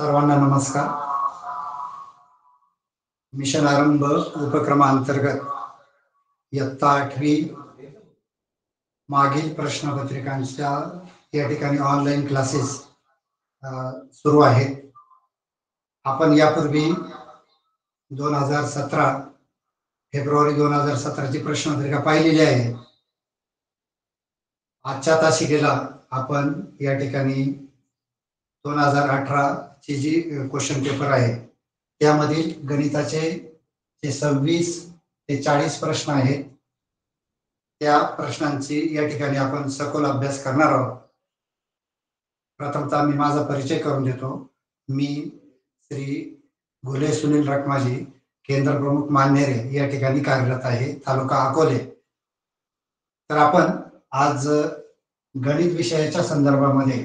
सर्वांना नमस्कार. मिशन आरंभ उपक्रमांतर्गत इयत्ता 8वी मागील प्रश्नपत्रिकांच्या या ठिकाणी ऑनलाईन क्लासेस सुरू आहेत. आपण यापूर्वी 2017 फेब्रुवारी 2017 ची प्रश्नपत्रिका पाहिलेली आहे. आजच्या तासिकेला आपण या ठिकाणी 2018 ची जी क्वेश्चन पेपर आहे त्यामधील गणिताचे जे 26 ते 40 प्रश्न आहेत त्या प्रश्नांची या ठिकाणी आपण सखोल अभ्यास करणार आहोत. प्रथमतः मी माझा परिचय करून देतो. मी श्री घुले सुनील रखमाजी, केंद्र प्रमुख मान्हेरे या ठिकाणी कार्यरत आहे, तालुका अकोले. तर आपण आज गणित विषयाच्या संदर्भामध्ये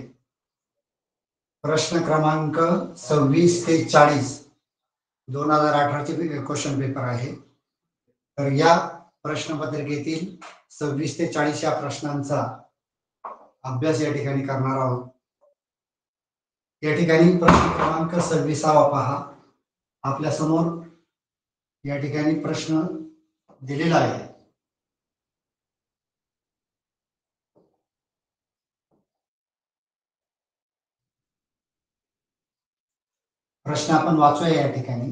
प्रश्न क्रमांक 26 ते 40 2018 चे क्वेश्चन पेपर आहे. तर या प्रश्नपत्रिकेतील 26 ते 40 या प्रश्नांचा अभ्यास या ठिकाणी करणार आहोत. या ठिकाणी प्रश्न क्रमांक 26 पहा. आपल्या समोर या ठिकाणी प्रश्न दिलेला आहे. प्रश्न आपण वाचूया. या ठिकाणी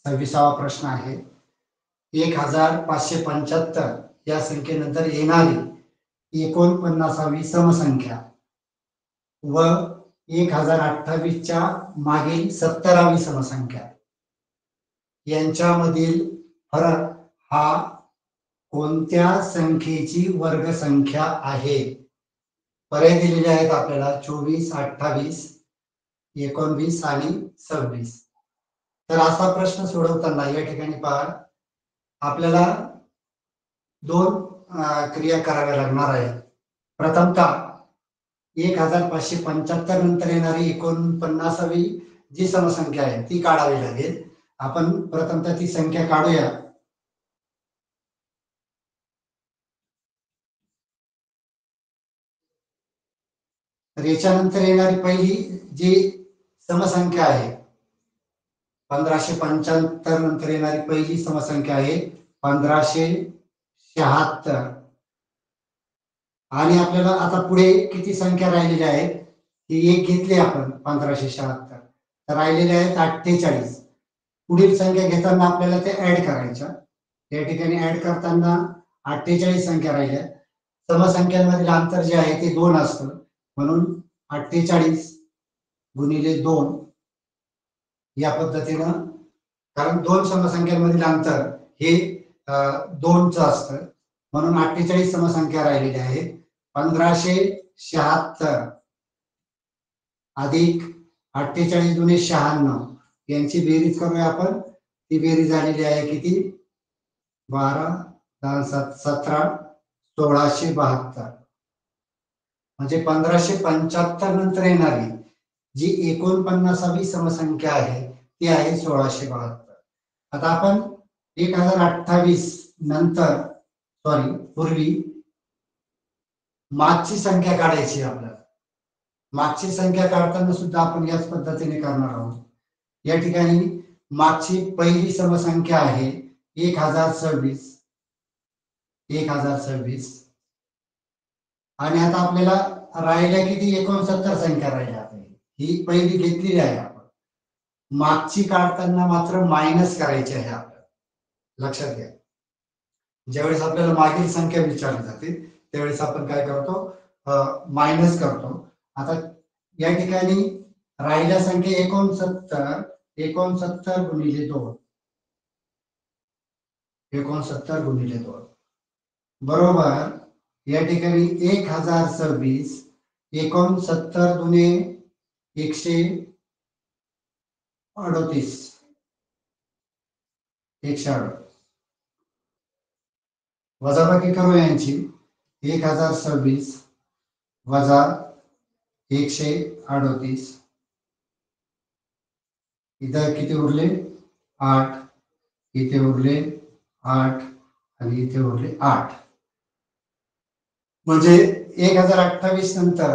26वा प्रश्न आहे. 1575 या संख्येनंतर येणारी 49वी समसंख्या व 1028 च्या मागील 70वी समसंख्या यांच्यामधील फरक हा कोणत्या संख्येची वर्गसंख्या आहे? पर्याय दिलेले आहेत आपल्याला 24, 28, 19 आणि 26. तर असा प्रश्न सोडवताना या ठिकाणी पहा, आपल्याला दोन क्रिया कराव्या लागणार आहेत. प्रथमतः 1575 नंतर येणारी 49वी जी समसंख्या आहे ती काढावी लागेल. आपण प्रथमतः ती संख्या काढूया. तर याच्यानंतर येणारी पहिली जी समसंख्या आहे 1575 नंतर येणारी पहिली समसंख्या आहे 1576. आणि आपल्याला आता पुढे किती संख्या राहिलेल्या आहेत ही एक घेतली आपण 1576, तर राहिलेले आहेत 48. पुढील संख्या घेताना आपल्याला ते ऍड करायच्या. या ठिकाणी ऍड करताना 48 संख्या राहिल्या. समसंख्यांमधील अंतर जे आहे ते 2 असतं, म्हणून 48 गुणिले 2 या पद्धतीनं, कारण दोन समसंख्यांमधील अंतर हे 2च असतं, म्हणून 48 समसंख्या राहिलेल्या आहेत. 1576 अधिक 48 दुणे 96 यांची बेरीज करूया आपण. ती बेरीज झालेली आहे किती? 12, 10, 17, 1672. म्हणजे 1575 नंतर येणारी जी 49वी समसंख्या आहे ती आहे 1672. आता आपण 1028 नंतर पूर्वी मागची संख्या काढायची. आपल्याला मागची संख्या काढताना सुद्धा आपण याच पद्धतीने करणार आहोत. या ठिकाणी मागची पहिली समसंख्या आहे 1026. आणि आता आपल्याला राहिल्या किती? 69 संख्या राहिल्या. ही पहिली घेतलेली आहे आपण. मागची काढताना मात्र मायनस करायची आहे आपल्याला, लक्षात घ्या. ज्यावेळेस आपल्याला मागील संख्या विचारली जाते त्यावेळेस आपण काय करतो? मायनस करतो. आता या ठिकाणी राहिल्या संख्या 69 गुणिले 2 बरोबर या ठिकाणी 1026. 69 दुणे 138. वजाबाकी करू यांची. 1026 वजा 138. इथं किती उरले? 8. इथे उरले 8 आणि इथे उरले 8. म्हणजे 1028 नंतर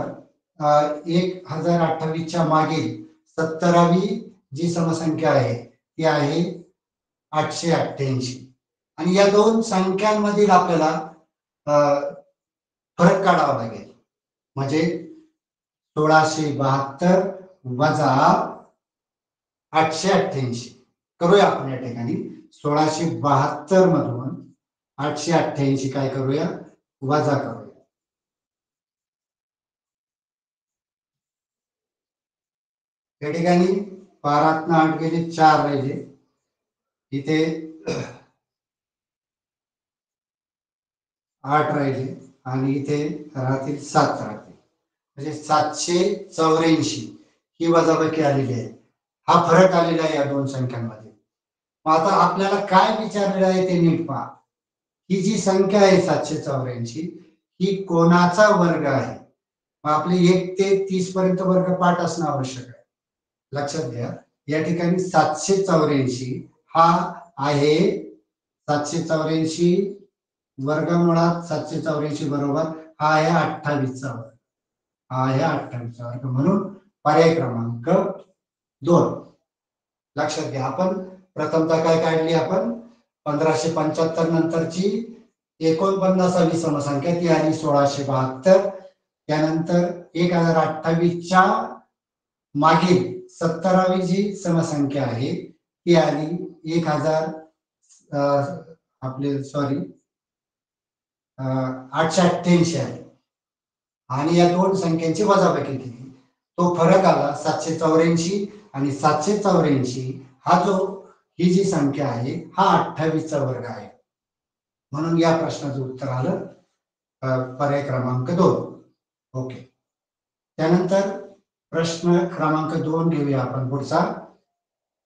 1028च्या मागील 70वी जी समसंख्या आहे ती आहे 888 आणि या दोन संख्यांमधील आपल्याला फरक काढावा लागेल म्हणजे 1672 वजा 888 करूया आपण या ठिकाणी 1672 मधून 888 काय करूया वजा करूया या ठिकाणी 12 8 गेले 4 राहिले इथे 8 राहिले आणि इथे राहतील 7 राहतील म्हणजे 784 ही वजाबाकी आलेली आहे हा फरक आलेला आहे या दोन संख्यांमध्ये आता आपल्याला काय विचारलेलं आहे ते नीट पहा ही जी संख्या आहे 784 ही कोणाचा वर्ग आहे आपले 1 ते 30 पर्यंत वर्ग पाठ असणं आवश्यक आहे लक्षात घ्या या ठिकाणी 784 हा आहे 784 वर्गमुळात 784 बरोबर हा आहे 28 चा वर्ग हा आहे 28 चा वर्ग म्हणून पर्याय क्रमांक 2 लक्षात घ्या आपण प्रथमतः काय काढली आपण 1575 नंतरची 49वी समसंख्या ती आली 1672 त्यानंतर 1028च्या मागील 70वी जी समसंख्या आहे ती आली 1000 आपले सॉरी 888 आहे आणि या दोन संख्यांची वजाबाकी केली तो फरक आला 784 आणि 784 हा जो ही जी संख्या आहे हा 28 चा वर्ग आहे म्हणून या प्रश्नाचं उत्तर आलं पर्याय क्रमांक 2 ओके त्यानंतर प्रश्न क्रमांक 2 घेऊया आपण पुढचा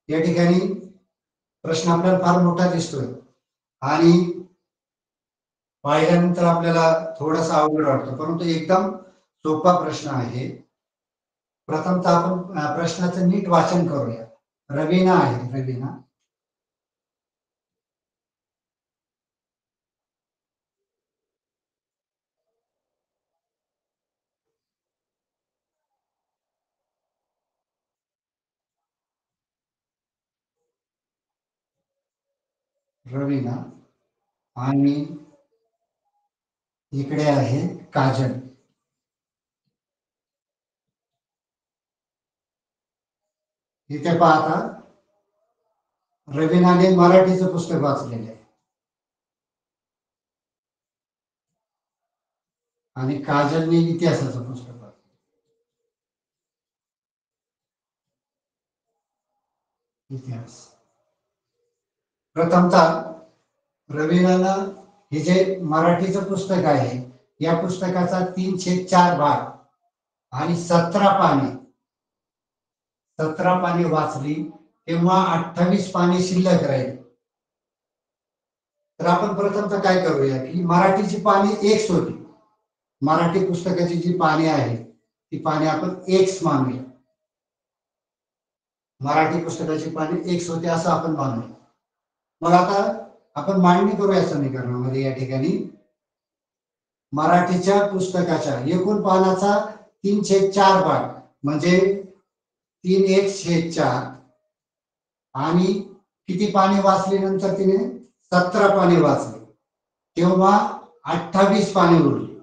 या ठिकाणी प्रश्न आपल्याला फार मोठा दिसतोय आणि पाहिल्यानंतर आपल्याला थोडासा अवघड वाटतो परंतु एकदम सोपा प्रश्न आहे प्रथमतः आपण प्रश्नाचं नीट वाचन करूया रवीना आहे रवीना रवीना आणि इकडे आहे काजल इथे पाहता रवीनाने मराठीचं पुस्तक वाचलेलं आहे आणि काजलने इतिहासाचं पुस्तक वाचलं इतिहास प्रथमतः रवीनाला हे जे मराठीचं पुस्तक आहे या पुस्तकाचा 3/4 भाग आणि 17 पाने वाचली तेव्हा 28 पाने शिल्लक राहील तर आपण प्रथमतः काय करूया की मराठीची पाने एक्स होती मराठी पुस्तकाची जी पाने आहे ती पाने आपण एक्स मानूया मराठी पुस्तकाची पाने एक्स होते असं आपण मानूया मग आता आपण मांडणी करूया समीकरणामध्ये या ठिकाणी मराठीच्या पुस्तकाच्या एकूण पानाचा 3/4 भाग म्हणजे 3x/4 आणि किती पाने वाचली नंतर तिने 17 पाने वाचली तेव्हा 28 पाने उरली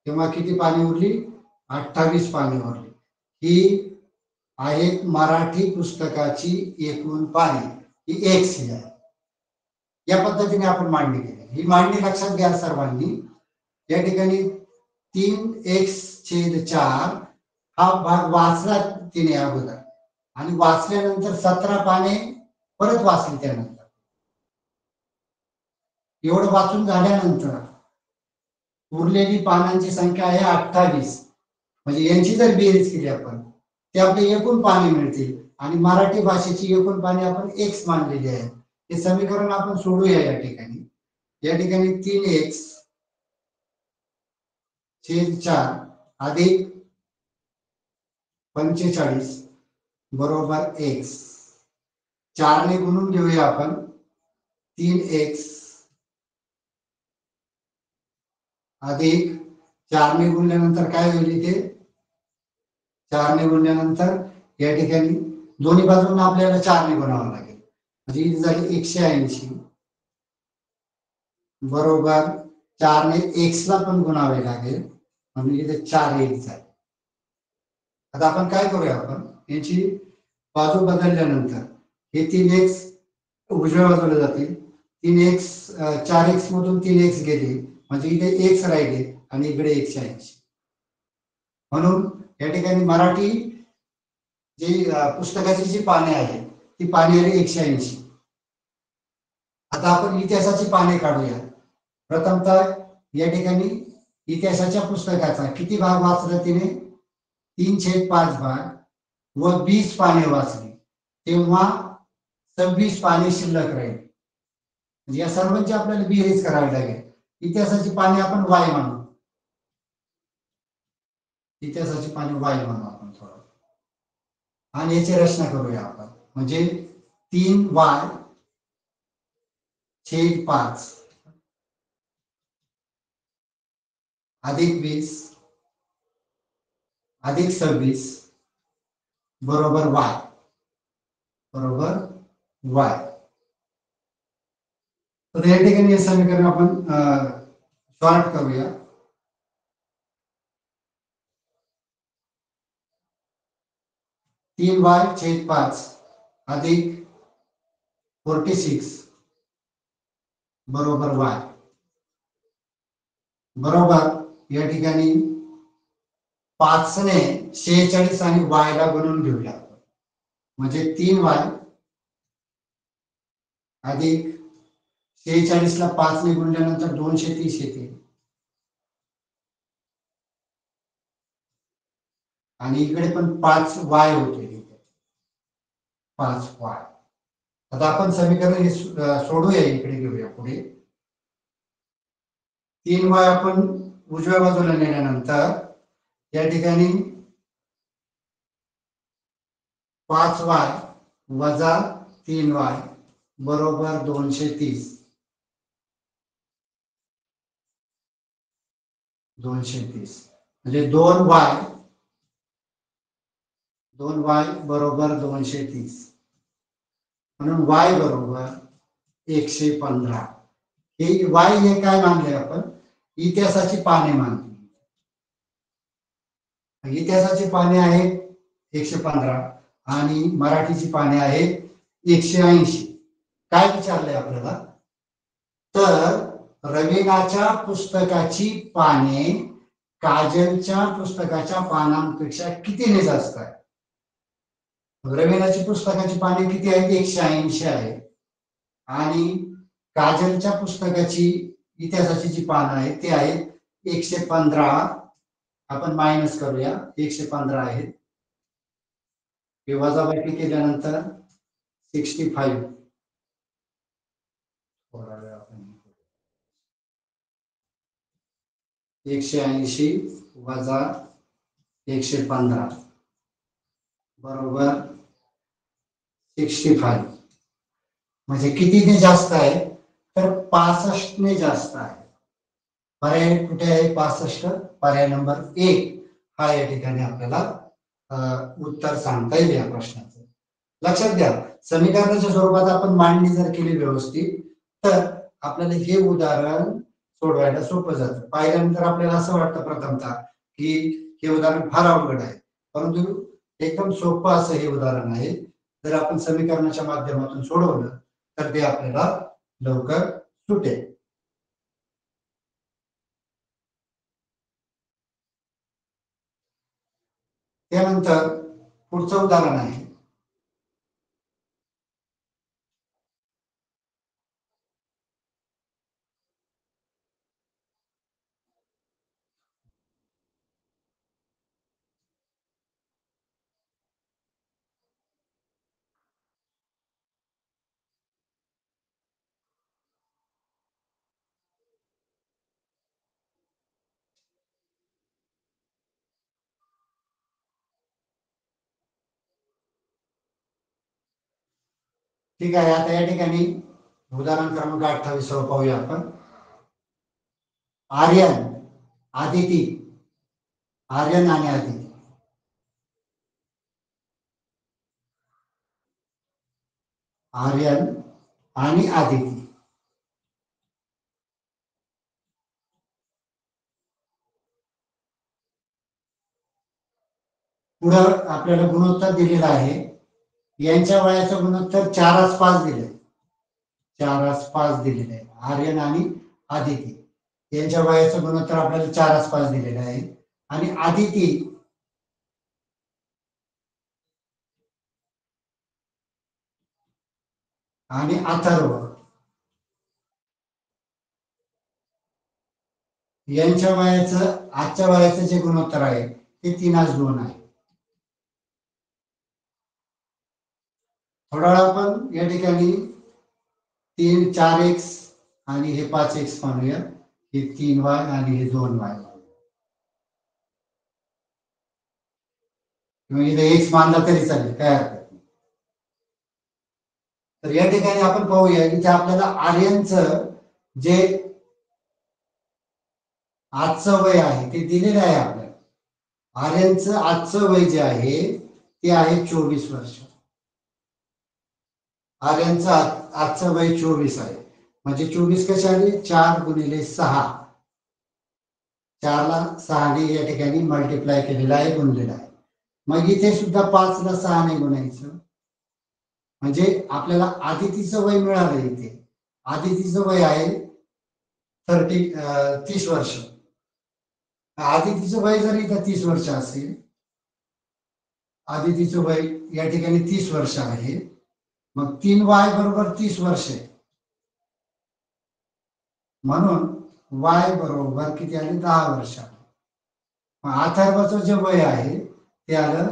तेव्हा किती पाने उरली 28 पाने उरली ही आहे मराठी पुस्तकाची एकूण पाने ही एक्स आहे या पद्धतीने आपण मांडणी केली ही मांडणी लक्षात घ्या सर्वांनी या ठिकाणी 3x/4 हा भाग वाचला तिने अगोदर आणि वाचल्यानंतर 17 पाने परत वाचली त्यानंतर एवढं वाचून झाल्यानंतर उरलेली पानांची संख्या आहे 28 म्हणजे यांची जर बेरीज केली आपण ते आपले एकूण पाने मिळतील आणि मराठी भाषेची एकूण पाने आपण एक्स मानलेली आहे हे समीकरण आपण सोडूया या ठिकाणी 3x/4 अधिक 45 बरोबर एक्स 4 ने गुणून घेऊया आपण 3x अधिक 4 ने गुणल्यानंतर काय होईल इथे 4 ने गुणल्यानंतर या ठिकाणी दोन्ही बाजूंना आपल्याला 4 ने गुणावं लागेल, म्हणजे इथे झाली 180 बरोबर 4 ने x ला पण गुणावे लागेल, म्हणजे इथे 4x आहे. आता आपण काय करूया, आपण याची बाजू बदलल्यानंतर हे 3x उजव्या बाजूला जातील, 3x 4x मधून 3x गेले म्हणजे इथे x राहिले आणि इकडे 180. म्हणून या ठिकाणी मराठी जी पुस्तकाची जी पाने आहेत ती पाने आली 180. आता आपण इतिहासाची पाने काढूया. प्रथमतः या ठिकाणी इतिहासाच्या पुस्तकाचा किती भाग वाचला तिने? 3/5 भाग व 20 पाने वाचली, तेव्हा 26 पाने शिल्लक राहील. म्हणजे या सर्वांची आपल्याला बेरीज करावी लागेल. इतिहासाची पाने आपण y म्हणू, इतिहासाची पाने y म्हणू आपण थोडं, आणि याची रचना करूया आपण. म्हणजे 3y/5 अधिक 20 अधिक 26 बरोबर y, बरोबर y. तर या ठिकाणी हे समीकरण आपण शॉर्ट करूया. तीन y/5 अधिक 46 बरोबर y, बरोबर या ठिकाणी 5 ने 46 आणि y ला गुणून घेऊया, म्हणजे 3y अधिक 46 ला 5 ने गुणल्यानंतर 230 येते आणि इकडे पण 5y होते, 5y. आता आपण समीकरण हे सोडूया, इकडे घेऊया पुढे. 3y आपण उजव्या बाजूला नेल्यानंतर या ठिकाणी 5y वजा 3y बरोबर 230. 230 म्हणजे 2y बरोबर 230, म्हणून y बरोबर 115. हे y हे काय मानले आपण? इतिहासाची पाने मानली. इतिहासाची पाने आहेत 115 आणि मराठीची पाने आहेत 180. काय विचारलंय आपल्याला? तर रवीनाच्या पुस्तकाची पाने काजलच्या पुस्तकाच्या पानांपेक्षा कितीने जास्त आहे? रवीनाची पुस्तकाची पाने किती आहेत? 180 आहे. आणि काजलच्या पुस्तकाची इतिहासाची जी पानं आहेत ते आहेत 115. आपण मायनस करूया, 115 आहेत. हे वजाबाकी केल्यानंतर 65. 180 वजा 115 बरोबर 65. म्हणजे कितीने जास्त आहे? तर 65 ने जास्त आहे. पर्याय कुठे आहे? 65. पर्याय नंबर 1 हा या ठिकाणी आपल्याला उत्तर सांगता येईल या प्रश्नाचं. लक्षात घ्या, समीकरणाच्या स्वरूपात आपण मांडणी जर केली व्यवस्थित तर आपल्याला हे उदाहरण सोडवायला सोपं जातं. पाहिल्यानंतर आपल्याला असं वाटतं प्रथमतः की हे उदाहरण फार अवघड आहे, परंतु एकदम सोपं असं हे उदाहरण आहे. जर आपण समीकरणाच्या माध्यमातून सोडवलं तर ते आपल्याला लवकर सुटेल. त्यानंतर पुढचं उदाहरण आहे ठीक आहे. आता या ठिकाणी उदाहरण क्रमांक 28 पाहूया आपण. आर्यन आदिती, आर्यन आणि आदिती आर्यन आणि आदिती. पुढं आपल्याला गुणोत्तर दिलेला आहे. यांच्या वयाचं गुणोत्तर 4:5 दिले, 4:5 दिलेलं आहे. आर्यन आणि आदिती यांच्या वयाचं गुणोत्तर आपल्याला 4:5 दिलेलं आहे. आणि आदिती आणि अथर्व यांच्या वयाचं आजच्या वयाचं जे गुणोत्तर आहे ते 3:2 आहे. थोडा वेळ आपण या ठिकाणी 4x आणि हे 5x मानूया. हे 3y आणि हे 2y किंवा इथे x मानला तरी चालेल, काय हरकत नाही. तर या ठिकाणी आपण पाहूया की आपल्याला आर्यनचं जे आजचं वय आहे ते दिलेलं आहे आपल्याला. आर्यनचं आजचं वय जे आहे ते आहे 24 वर्ष. आर्यनचं आजचं वय 24 आहे. म्हणजे 24 कसे आले? 4 × 6. 4 ला 6 ने या ठिकाणी मल्टिप्लाय केलेला आहे, गुणलेला आहे. मग इथे सुद्धा 5 ला 6 ने गुणायचं. म्हणजे आपल्याला आदितीचं वय मिळालं. इथे आदितीचं वय आहे 30 वर्ष. आदितीचं वय जर इथं 30 वर्ष असेल, आदितीचं वय या ठिकाणी 30 वर्ष आहे, मग 3y बरोबर 30 वर्ष आहे. म्हणून y बरोबर किती आले? 10 वर्ष. अथर्वचं जे वय आहे ते आलं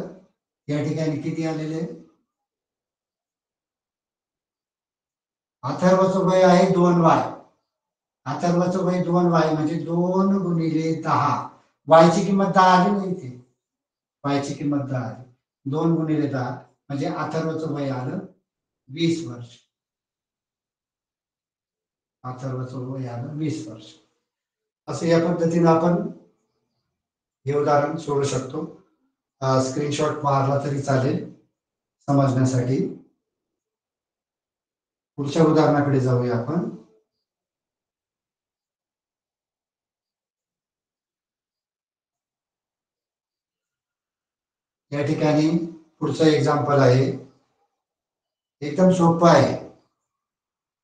या ठिकाणी किती आलेले? अथर्वचं वय आहे 2y. अथर्वचं वय 2y म्हणजे 2 × 10. y ची किंमत 10 आली नाही इथे. y ची किंमत 10 आली. 2 × 10 म्हणजे अथर्वचं वय आलं 20 वर्ष. अथर्वचं वय आलं 20 वर्ष. असं या पद्धतीने आपण हे उदाहरण सोडू शकतो. स्क्रीनशॉट मारला तरी चालेल समजण्यासाठी. पुढच्या उदाहरणाकडे जाऊया आपण. या ठिकाणी पुढचं एक्झाम्पल आहे, एकदम सोपं आहे.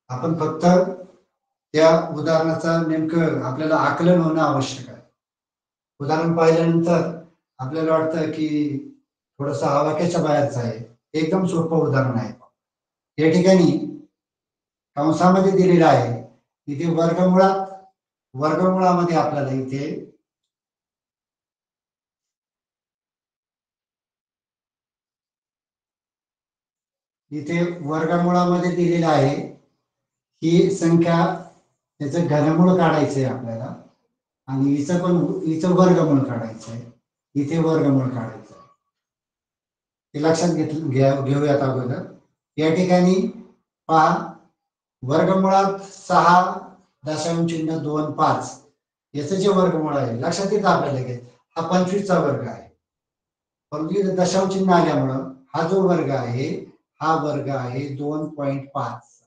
आपण फक्त त्या उदाहरणाचं नेमकं आपल्याला आकलन होणं आवश्यक आहे. उदाहरण पाहिल्यानंतर आपल्याला वाटतं की थोडंसं आवाक्याच्या बाहेरचं आहे. एकदम सोपं उदाहरण आहे. या ठिकाणी कंसामध्ये दिलेलं आहे, इथे वर्गमुळामध्ये आपल्याला इथे वर्गमुळामध्ये दिलेलं आहे ही संख्या, त्याचं घनमूळ काढायचं आहे आपल्याला. आणि हिचं वर्गमूळ काढायचं आहे. इथे वर्गमूळ काढायचं आहे. हे लक्षात घेऊयात अगोदर. या ठिकाणी पहा, वर्गमुळात 6.25 याचं जे वर्गमूळ आहे लक्षात येतं आपल्याला की हा 25चा वर्ग आहे. परंतु इथे दशांश चिन्ह आल्यामुळं हा जो वर्ग आहे हा वर्ग आहे 2.5.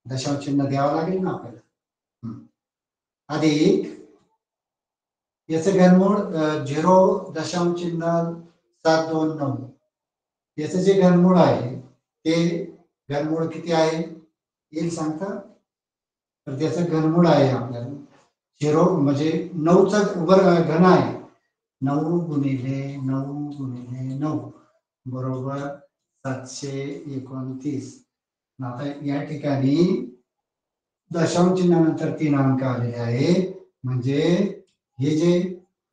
दशांश चिन्ह द्यावं लागेल ना आपल्याला. अधिक याचं घनमूळ 0.729 याचं जे घनमूळ आहे ते घनमूळ किती आहे येईल सांगता? तर त्याचं घनमूळ आहे आपल्याला 0 म्हणजे 9चा वर्ग घन आहे. 9 × 9 × 9 बरोबर 729. आता या ठिकाणी दशांश चिन्हानंतर 3 अंक आलेले आहे. म्हणजे हे जे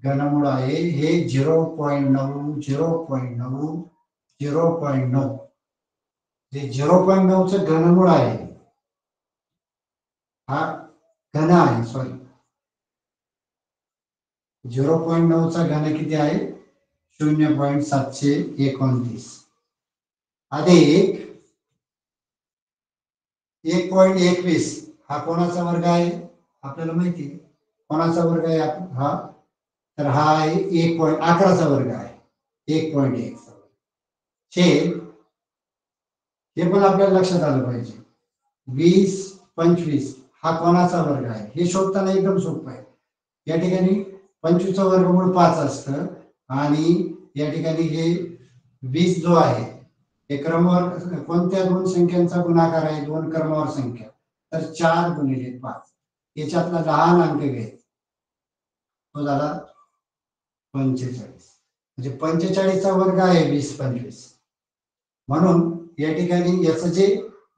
घनमूळ आहे हे 0.9 0.9 0.9 जे 0.9चं घनमूळ आहे, हा घन आहे. सॉरी, 0.9चा घन किती आहे? 0.729 अधिक 1.21 हा कोणाचा वर्ग आहे आपल्याला माहिती आहे. कोणाचा वर्ग आहे हा? तर हा आहे 1.11चा वर्ग आहे. 1.1 छेद हे पण आपल्याला लक्षात आलं पाहिजे. 20, 25 हा कोणाचा वर्ग आहे हे शोधताना एकदम सोपं आहे. या ठिकाणी 25 चा वर्गमूळ 5 असतं आणि या ठिकाणी हे 20 जो आहे हे क्रमवार कोणत्या दोन संख्यांचा गुणाकार आहे? दोन क्रमवार संख्या. तर 4 गुणिले 5 याच्यातला लहान अंक घ्यायचा, तो झाला 45. म्हणजे 45 चा वर्ग आहे 20, 25. म्हणून या ठिकाणी याचं जे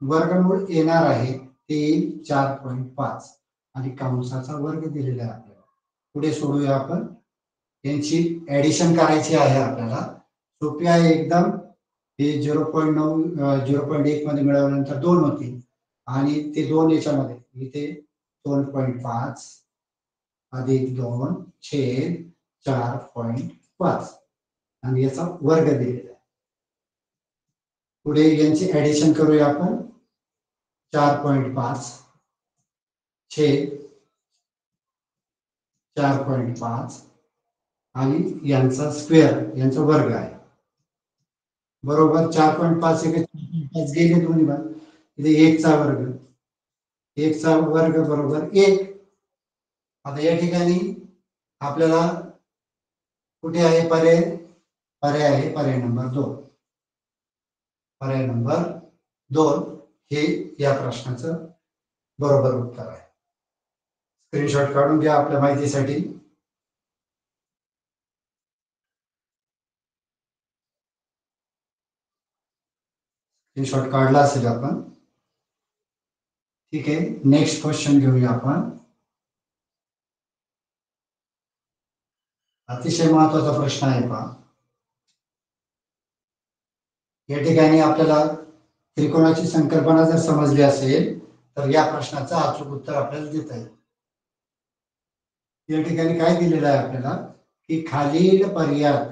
वर्गमूळ येणार आहे ते 4.5 आणि कंसाचा वर्ग दिलेला आहे आपल्याला. पुढे सोडूया आपण. यांची ऍडिशन करायची आहे आपल्याला. सोपी आहे एकदम. हे 0.9 0.1 मध्ये मिळवल्यानंतर 2 होतील आणि ते 2 याच्यामध्ये इथे 2.5 अधिक 2 छेद 4.5 आणि याचा वर्ग दिलेला आहे. पुढे यांची ऍडिशन करूया आपण. 4.5 छेद 4.5 आणि यांचा स्क्वेअर, यांचा वर्ग आहे. बरोबर 4.5 गेले दोन्ही बाजू. इथे 1 चा वर्ग, 1 चा वर्ग बरोबर 1. आता या ठिकाणी आपल्याला कुठे आहे पर्याय? पर्याय आहे पर्याय नंबर 2. पर्याय नंबर 2 हे या प्रश्नाचं बरोबर उत्तर आहे. स्क्रीनशॉट काढून घ्या आपल्या माहितीसाठी. स्क्रीनशॉट काढला असेल आपण. ठीक आहे, नेक्स्ट क्वेश्चन घेऊया आपण. अतिशय महत्वाचा प्रश्न आहे पहा. या ठिकाणी आपल्याला त्रिकोणाची संकल्पना जर समजली असेल तर या प्रश्नाचं अचूक उत्तर आपल्याला देता येईल. या ठिकाणी काय दिलेलं आहे आपल्याला की खालील पर्यायात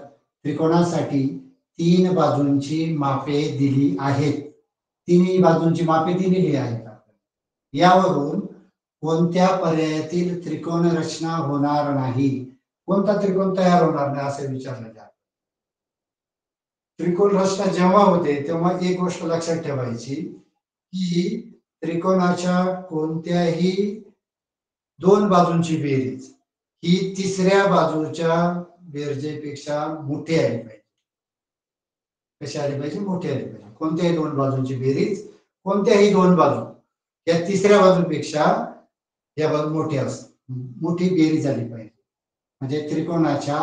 त्रिकोणासाठी 3 बाजूंची मापे दिली आहेत. तिन्ही बाजूंची मापे दिलेली आहेत. यावरून कोणत्या पर्यायातील त्रिकोण रचना होणार नाही, कोणता त्रिकोण तयार होणार नाही असे विचारले जाते. त्रिकोण रचना जेव्हा होते तेव्हा एक गोष्ट लक्षात ठेवायची की त्रिकोणाच्या कोणत्याही 2 बाजूंची बेरीज ही तिसऱ्या बाजूच्या बेरजेपेक्षा मोठी आली पाहिजे. कशी आली पाहिजे? मोठी आली पाहिजे. कोणत्याही 2 बाजूंची बेरीज, कोणत्याही 2 बाजू या तिसऱ्या बाजूपेक्षा या बाजू मोठी असते, मोठी बेरीज आली पाहिजे. म्हणजे त्रिकोणाच्या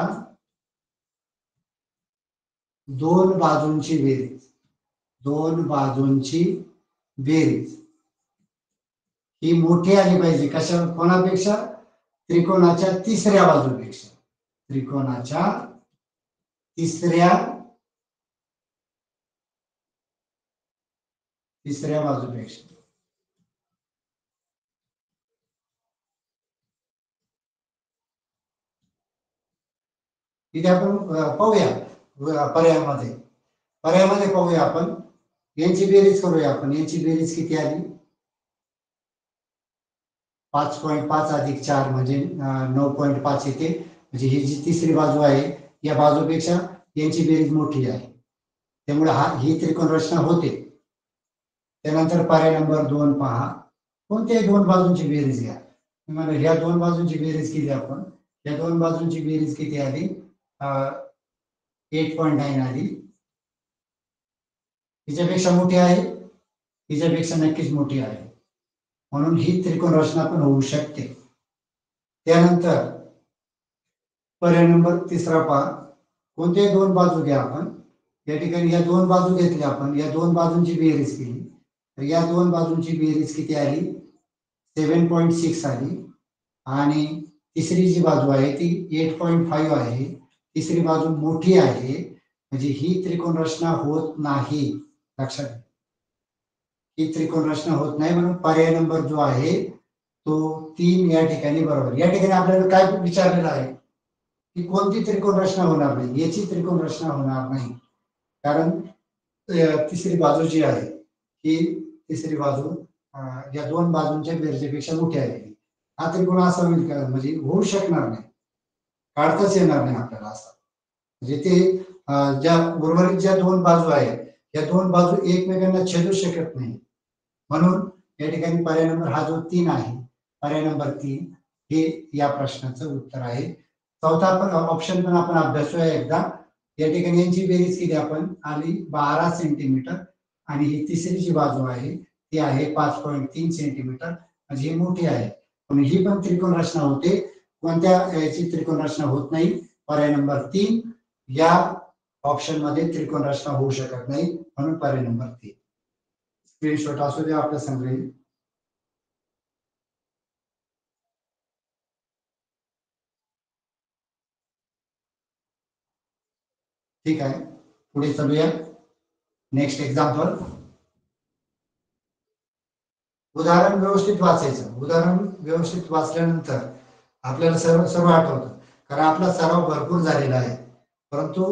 2 बाजूंची बेरीज, 2 बाजूंची बेरीज ही मोठी आली पाहिजे. कशा कोणापेक्षा? त्रिकोणाच्या तिसऱ्या बाजूपेक्षा. त्रिकोणाच्या तिसऱ्या बाजूपेक्षा. इथे आपण पाहूया पर्यायामध्ये पाहूया आपण. यांची बेरीज करूया आपण. यांची बेरीज किती आली? 5.5 अधिक 4 म्हणजे 9.5 येते. म्हणजे ही जी तिसरी बाजू आहे या बाजूपेक्षा यांची बेरीज मोठी आहे, त्यामुळे ही त्रिकोण रचना होते. त्यानंतर पर्याय नंबर 2 पहा. कोणत्याही 2 बाजूंची बेरीज घ्या. म्हणजे ह्या 2 बाजूंची बेरीज केली आपण. या 2 बाजूंची बेरीज किती आली? 8.9 आली. हिच्यापेक्षा मोठी आहे? हिच्यापेक्षा नक्कीच मोठी आहे, म्हणून ही त्रिकोण रचना पण होऊ शकते. त्यानंतर पर्याय नंबर 3 पहा. कोणत्याही 2 बाजू घ्या आपण. या ठिकाणी या 2 बाजू घेतल्या आपण, या 2 बाजूंची बेरीज केली तर या 2 बाजूंची बेरीज किती आली? 7.6 आली. आणि तिसरी जी बाजू आहे ती 8.5 आहे. तिसरी बाजू मोठी आहे, म्हणजे ही त्रिकोण रचना होत नाही. लक्षात घ्या, ही त्रिकोण रचना होत नाही. म्हणून पर्याय नंबर जो आहे तो 3 या ठिकाणी बरोबर. या ठिकाणी आपल्याला काय विचारलेलं आहे की कोणती त्रिकोण रचना होणार नाही? याची त्रिकोण रचना होणार नाही, कारण तिसरी बाजू जी आहे ही तिसरी बाजू या 2 बाजूंच्या बेरजेपेक्षा मोठी आहे. हा त्रिकोण असा होईल का? म्हणजे होऊ शकणार नाही, काढताच येणार नाही आपल्याला असा. म्हणजे ते ज्या उर्वरित ज्या 2 बाजू आहेत या दोन बाजू एकमेकांना छेदू शकत नाही, म्हणून या ठिकाणी पर्याय नंबर हा जो 3 आहे, पर्याय नंबर 3 हे या प्रश्नाचं उत्तर आहे. चौथा ऑप्शन पण आपण अभ्यासूया एकदा. या ठिकाणी यांची बेरीज केली आपण, आली 12 सेंटीमीटर आणि ही तिसरी जी बाजू आहे ती आहे 5.3 सेंटीमीटर, म्हणजे ही मोठी आहे, पण ही पण त्रिकोण रचना होते. कोणत्या याची त्रिकोण रचना होत नाही? पर्याय नंबर 3 या ऑप्शन मध्ये त्रिकोण रचना होऊ शकत नाही, म्हणून पर्याय नंबर 3. स्क्रीनशॉट असू द्या आपल्या संग्रही. ठीक आहे, पुढे चलूया. Next example. उदाहरण व्यवस्थित वाचायचं. उदाहरण व्यवस्थित वाचल्यानंतर आपल्याला सर्व आठवतं, कारण आपला सराव भरपूर झालेला आहे, परंतु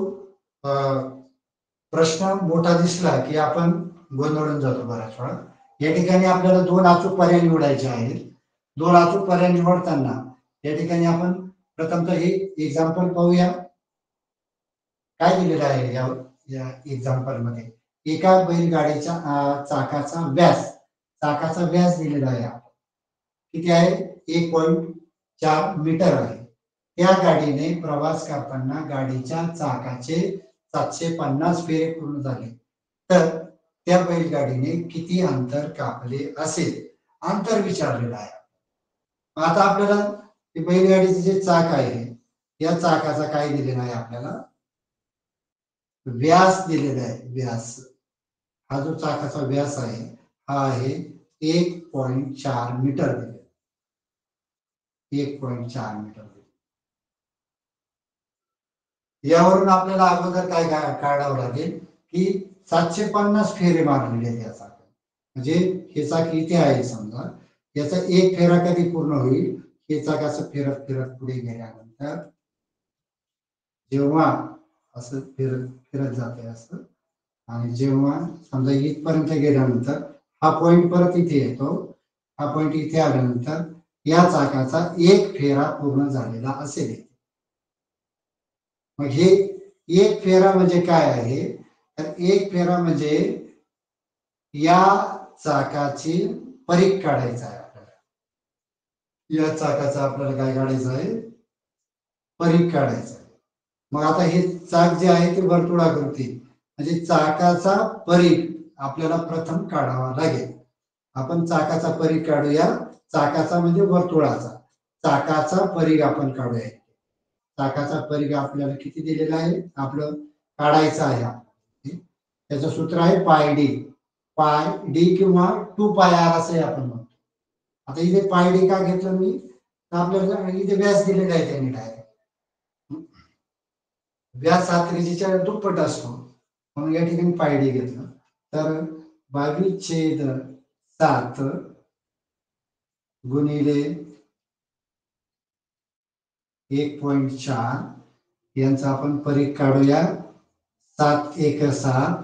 प्रश्न मोठा दिसला की आपण गोंधळून जातो बऱ्याच वेळा. या ठिकाणी आपल्याला 2 अचूक पर्याय निवडायचे आहेत. 2 अचूक पर्याय निवडताना या ठिकाणी आपण प्रथमतः हे एक्झाम्पल पाहूया. काय दिलेलं आहे या एक्झाम्पल मध्ये? एका बैलगाडीच्या चाकाचा व्यास दिलेला आहे. किती आहे? 1.4 मीटर आहे. त्या गाडीने प्रवास करताना गाडीच्या चाकाचे 750 फेरे पूर्ण झाले, तर त्या बैलगाडीने किती अंतर कापले असेल? अंतर विचारलेलं आहे. आता आपल्याला बैलगाडीचे जे चाक आहे या चाकाचा काय दिलेला आहे? आपल्याला व्यास दिलेला आहे. व्यास, हा जो चाकाचा व्यास आहे हा आहे 1.4 मीटर दिलेला. 1.4 मीटर. यावरून आपल्याला अगोदर काय काढावं लागेल की 750 फेरे मारलेले आहेत या चाकाने. म्हणजे हे चाक इथे आहे समजा, याचा एक फेरा कधी पूर्ण होईल? हे चाक असं फिरत फिरत पुढे गेल्यानंतर जेव्हा असं फिरत जाते असं, आणि जेव्हा समजा इथपर्यंत गेल्यानंतर हा पॉइंट परत इथे येतो, हा पॉइंट इथे आल्यानंतर या चाकाचा एक फेरा पूर्ण झालेला असेल. मग हे एक फेरा म्हणजे काय आहे? तर एक फेरा म्हणजे या चाकाची परीघ काढायचा आहे आपल्याला. या चाकाचा आपल्याला काय काढायचं आहे? परीघ काढायचं आहे. मग आता हे चाक जे आहे ते वर्तुळाकृती, म्हणजे चाकाचा परीघ आपल्याला प्रथम काढावा लागेल. आपण चाकाचा परीघ काढूया. चाकाचा म्हणजे वर्तुळाचा, चाकाचा परीघ आपण काढूया. चाकाचा परीघ आपल्याला किती दिलेला आहे? आपलं काढायचं आहे. त्याचं सूत्र आहे पाय डी. पाय डी किंवा 2 पाय आर असं आपण म्हणतो. आता इथे पाय डी का घेतलं मी? तर आपल्याला इथे व्यास दिलेला आहे त्यांनी डायरेक्ट. व्यास हा त्रिज्येच्या दुप्पट असतो, म्हणून या ठिकाणी पाय डी घेतलं. तर 22/7 गुणिले 1.4 यांचा आपण परीघ काढूया. 7 1 7,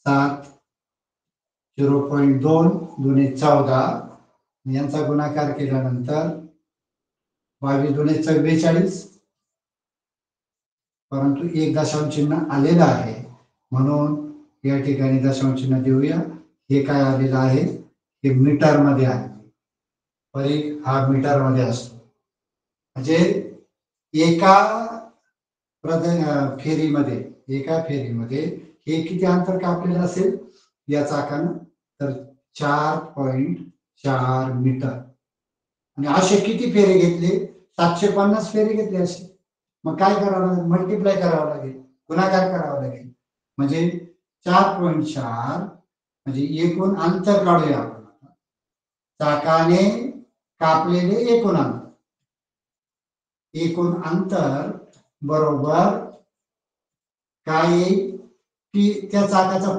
7 0.2 दुने 14 यांचा गुणाकार केल्यानंतर 22 दुने 44, परंतु एक दशांश चिन्ह आलेलं आहे, म्हणून या ठिकाणी दशांश चिन्ह देऊया. हे काय आलेलं आहे? हे मीटर मध्ये आहे. परीघ हा मीटर मध्ये असतो. म्हणजे एका फेरीमध्ये हे किती अंतर कापलेलं असेल या चाकानं? तर 4.4 मीटर. आणि असे किती फेरे घेतले? 750 फेरे घेतले असे. मग काय करावं लागेल? मल्टिप्लाय करावं लागेल, गुणाकार करावा लागेल. म्हणजे 4.4 म्हणजे एकूण अंतर काढूया आपण. चाकाने कापलेले एकूण अंतर, एकूण अंतर बरोबर काय येईल? की त्या चाकाचा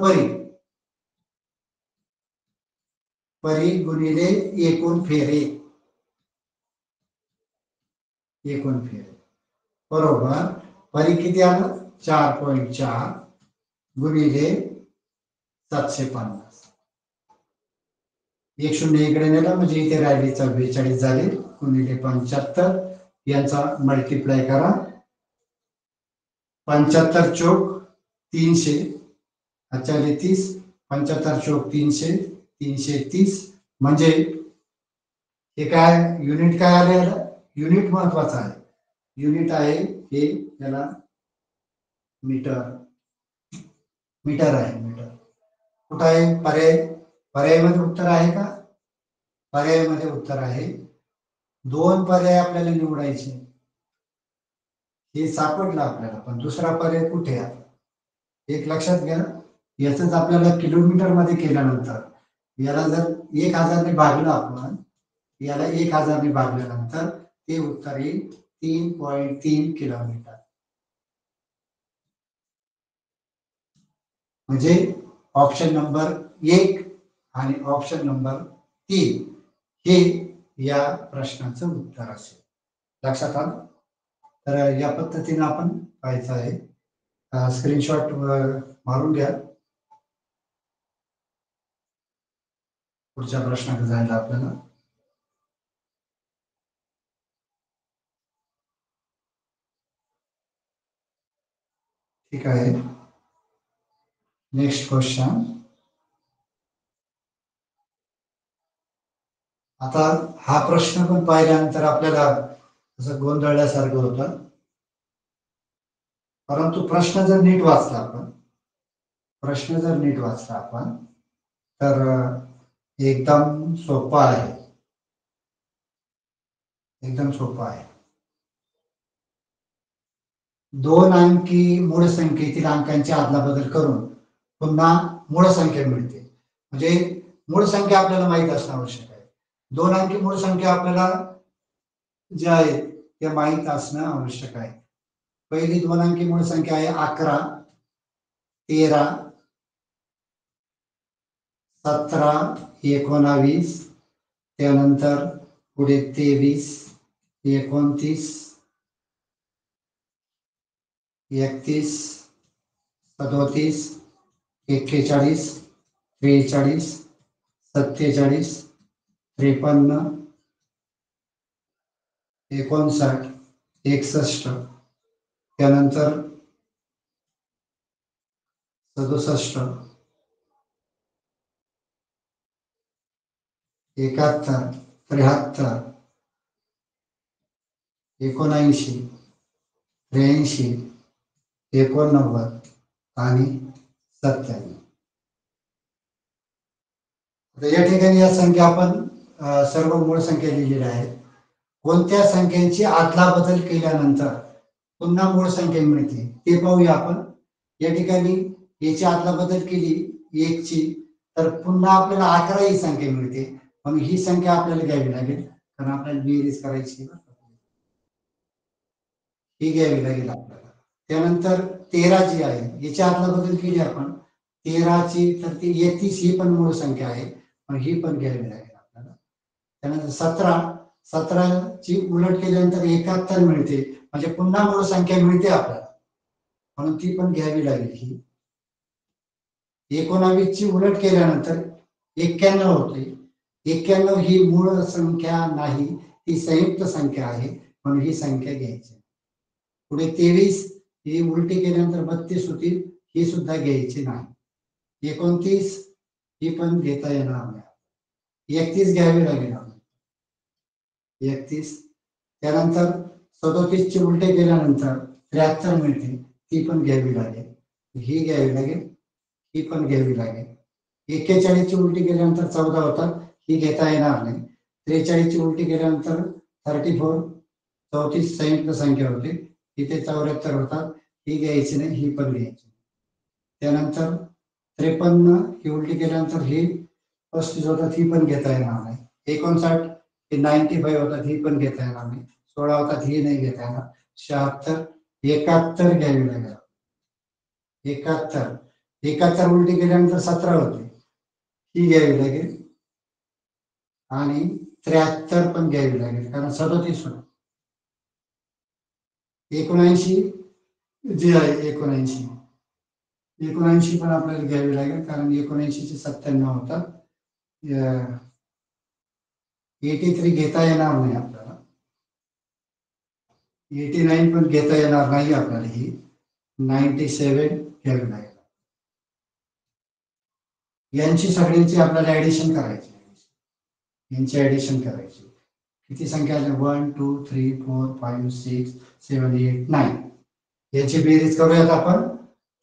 परीघ गुणिले एकूण फेरे. एकूण फेरे बरोबर परीघ किती आलं? 4.4 गुणिले 750. 1 शून्य इकडे नेला म्हणजे इथे राहिली 44 झाले, गुणिले 75 यांचा मल्टिप्लाय करा. 75 चोक 300 8 30, 75 चौक 300, 330 म्हणजे हे काय युनिट काय आले याला, युनिट महत्वाचं आहे, युनिट आहे हे याला मीटर, मीटर आहे मीटर. कुठं आहे पर्याय, पर्यायामध्ये उत्तर आहे का, पर्यायामध्ये उत्तर आहे, 2 पर्याय आपल्याला निवडायचे, हे सापडलं आपल्याला, पण दुसरा पर्याय कुठे आहे एक लक्षात घ्या. याच आपल्याला किलोमीटर मध्ये केल्यानंतर याला जर 1000 ने भागलं आपण, याला 1000 ने भागल्यानंतर ते उत्तर येईल 3.3 किलोमीटर. म्हणजे ऑप्शन नंबर 1 आणि ऑप्शन नंबर 3 हे या प्रश्नाचं उत्तर असेल. लक्षात आलं. तर या पद्धतीने आपण पाहायचं आहे. स्क्रीनशॉट मारून घ्या. पुढच्या प्रश्नाकडे जायला आपल्याला. ठीक आहे, नेक्स्ट क्वेश्चन. आता हा प्रश्न पण पाहिल्यानंतर आपल्याला असं गोंधळल्यासारखं होतं, परंतु प्रश्न जर नीट वाचला आपण, प्रश्न जर नीट वाचला आपण तर एकदम सोपा आहे, एकदम सोपा आहे. 2 अंकी मूळ संख्येतील अंकांची अदलाबदल करून पुन्हा मूळ संख्या मिळते. म्हणजे मूळ संख्या आपल्याला माहित असणं आवश्यक आहे. 2 अंकी मूळ संख्या आपल्याला ज्या आहेत त्या माहित असणं आवश्यक आहे. पहिली 2 अंकी मूळ संख्या आहे 11, 13, 17, 19, त्यानंतर पुढे 23, 29, 31, 37, 41, 43, 47, 53, 59, 61, त्यानंतर 67, 71, 73, 79, 83, 89 आणि 97. या ठिकाणी या संख्या आपण सर्व मूळ संख्या लिहिलेल्या आहेत. कोणत्या संख्यांची अदलाबदल केल्यानंतर पुन्हा मूळ संख्या मिळते ते पाहूया आपण. या ठिकाणी याची अदलाबदल केली 1 ची तर पुन्हा आपल्याला 11 ही संख्या मिळते, पण ही संख्या आपल्याला घ्यावी लागेल कारण आपल्याला बेरीज करायची, ही घ्यावी लागेल आपल्याला. त्यानंतर 13 जी आहे याची अदलाबदल केली आपण 13 ची तर ती 31 ही पण मूळ संख्या आहे, पण ही पण घ्यावी लागेल आपल्याला. त्यानंतर 17 ची उलट केल्यानंतर 71 मिळते, म्हणजे पुन्हा मूळ संख्या मिळते आपल्याला, म्हणून ती पण घ्यावी लागेल. ही 19 ची उलट केल्यानंतर 91 होते, 91 ही मूळ संख्या नाही, ती संयुक्त संख्या आहे, म्हणून ही संख्या घ्यायची. पुढे 23 ही उलटी केल्यानंतर 32 होतील, ही सुद्धा घ्यायची नाही. 29 ही पण घेता येणार नाही. 31 घ्यावी लागेल आपल्याला, 31. त्यानंतर 37 चे उलटे केल्यानंतर 73 मिळते, ती पण घ्यावी लागेल, ही घ्यावी लागेल, ही पण घ्यावी लागेल. 41 ची उलटी केल्यानंतर 14 होतात, ही घेता येणार नाही. 43 ची उलटी केल्यानंतर 34, 34 संयुक्त संख्या होते, इथे 74 होतात, ही घ्यायची नाही, ही पण घ्यायची. त्यानंतर 53 ही उलटी केल्यानंतर ही 35 होतात, ही पण घेता येणार नाही. 59 हे 95 होतात, ही पण घेता येणार नाही. 16 होतात, ही नाही घेता येणार. 76, 71 घ्यावी लागेल. 71 उलटी केल्यानंतर 17 होते, ही घ्यावी लागेल. आणि 73 पण घ्यावी लागेल कारण 37 होते. 79 जी आहे 79 पण आपल्याला घ्यावी लागेल कारण 79 चे 97 होतात. 83 घेता येणार नाही आपल्याला, 89 पण घेता येणार नाही आपल्याला, ही 97 घ्यावी लागेल. यांची सगळ्यांची आपल्याला ऍडिशन करायची, यांची ऍडिशन करायची. किती संख्या आली? 1 2 3 4 5 6 7 8 9. याची बेरीज करूयात आपण.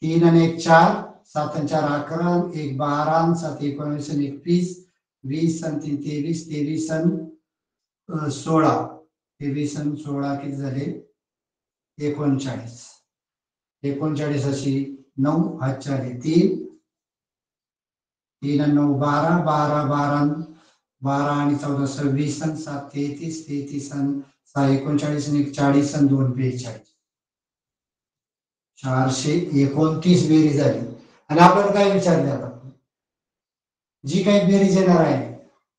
3 आणि 1 4, 7 आणि 4 11, 1 12, 7 19 आणि 1 20, 20 आणि 3 23, 23 आणि 16, 23 आणि 16 किती झाले? 39. 39 अशी 9 हातच्या आले 3, 3 आणि 9 12, 12 12 12 आणि 14 26 आणि 7 33, 33 आणि 6 39 आणि 1 40 आणि 2 42, 429 बेरीज झाली. आणि आपल्याला काय विचारले आता? जी काही बेरीज येणार आहे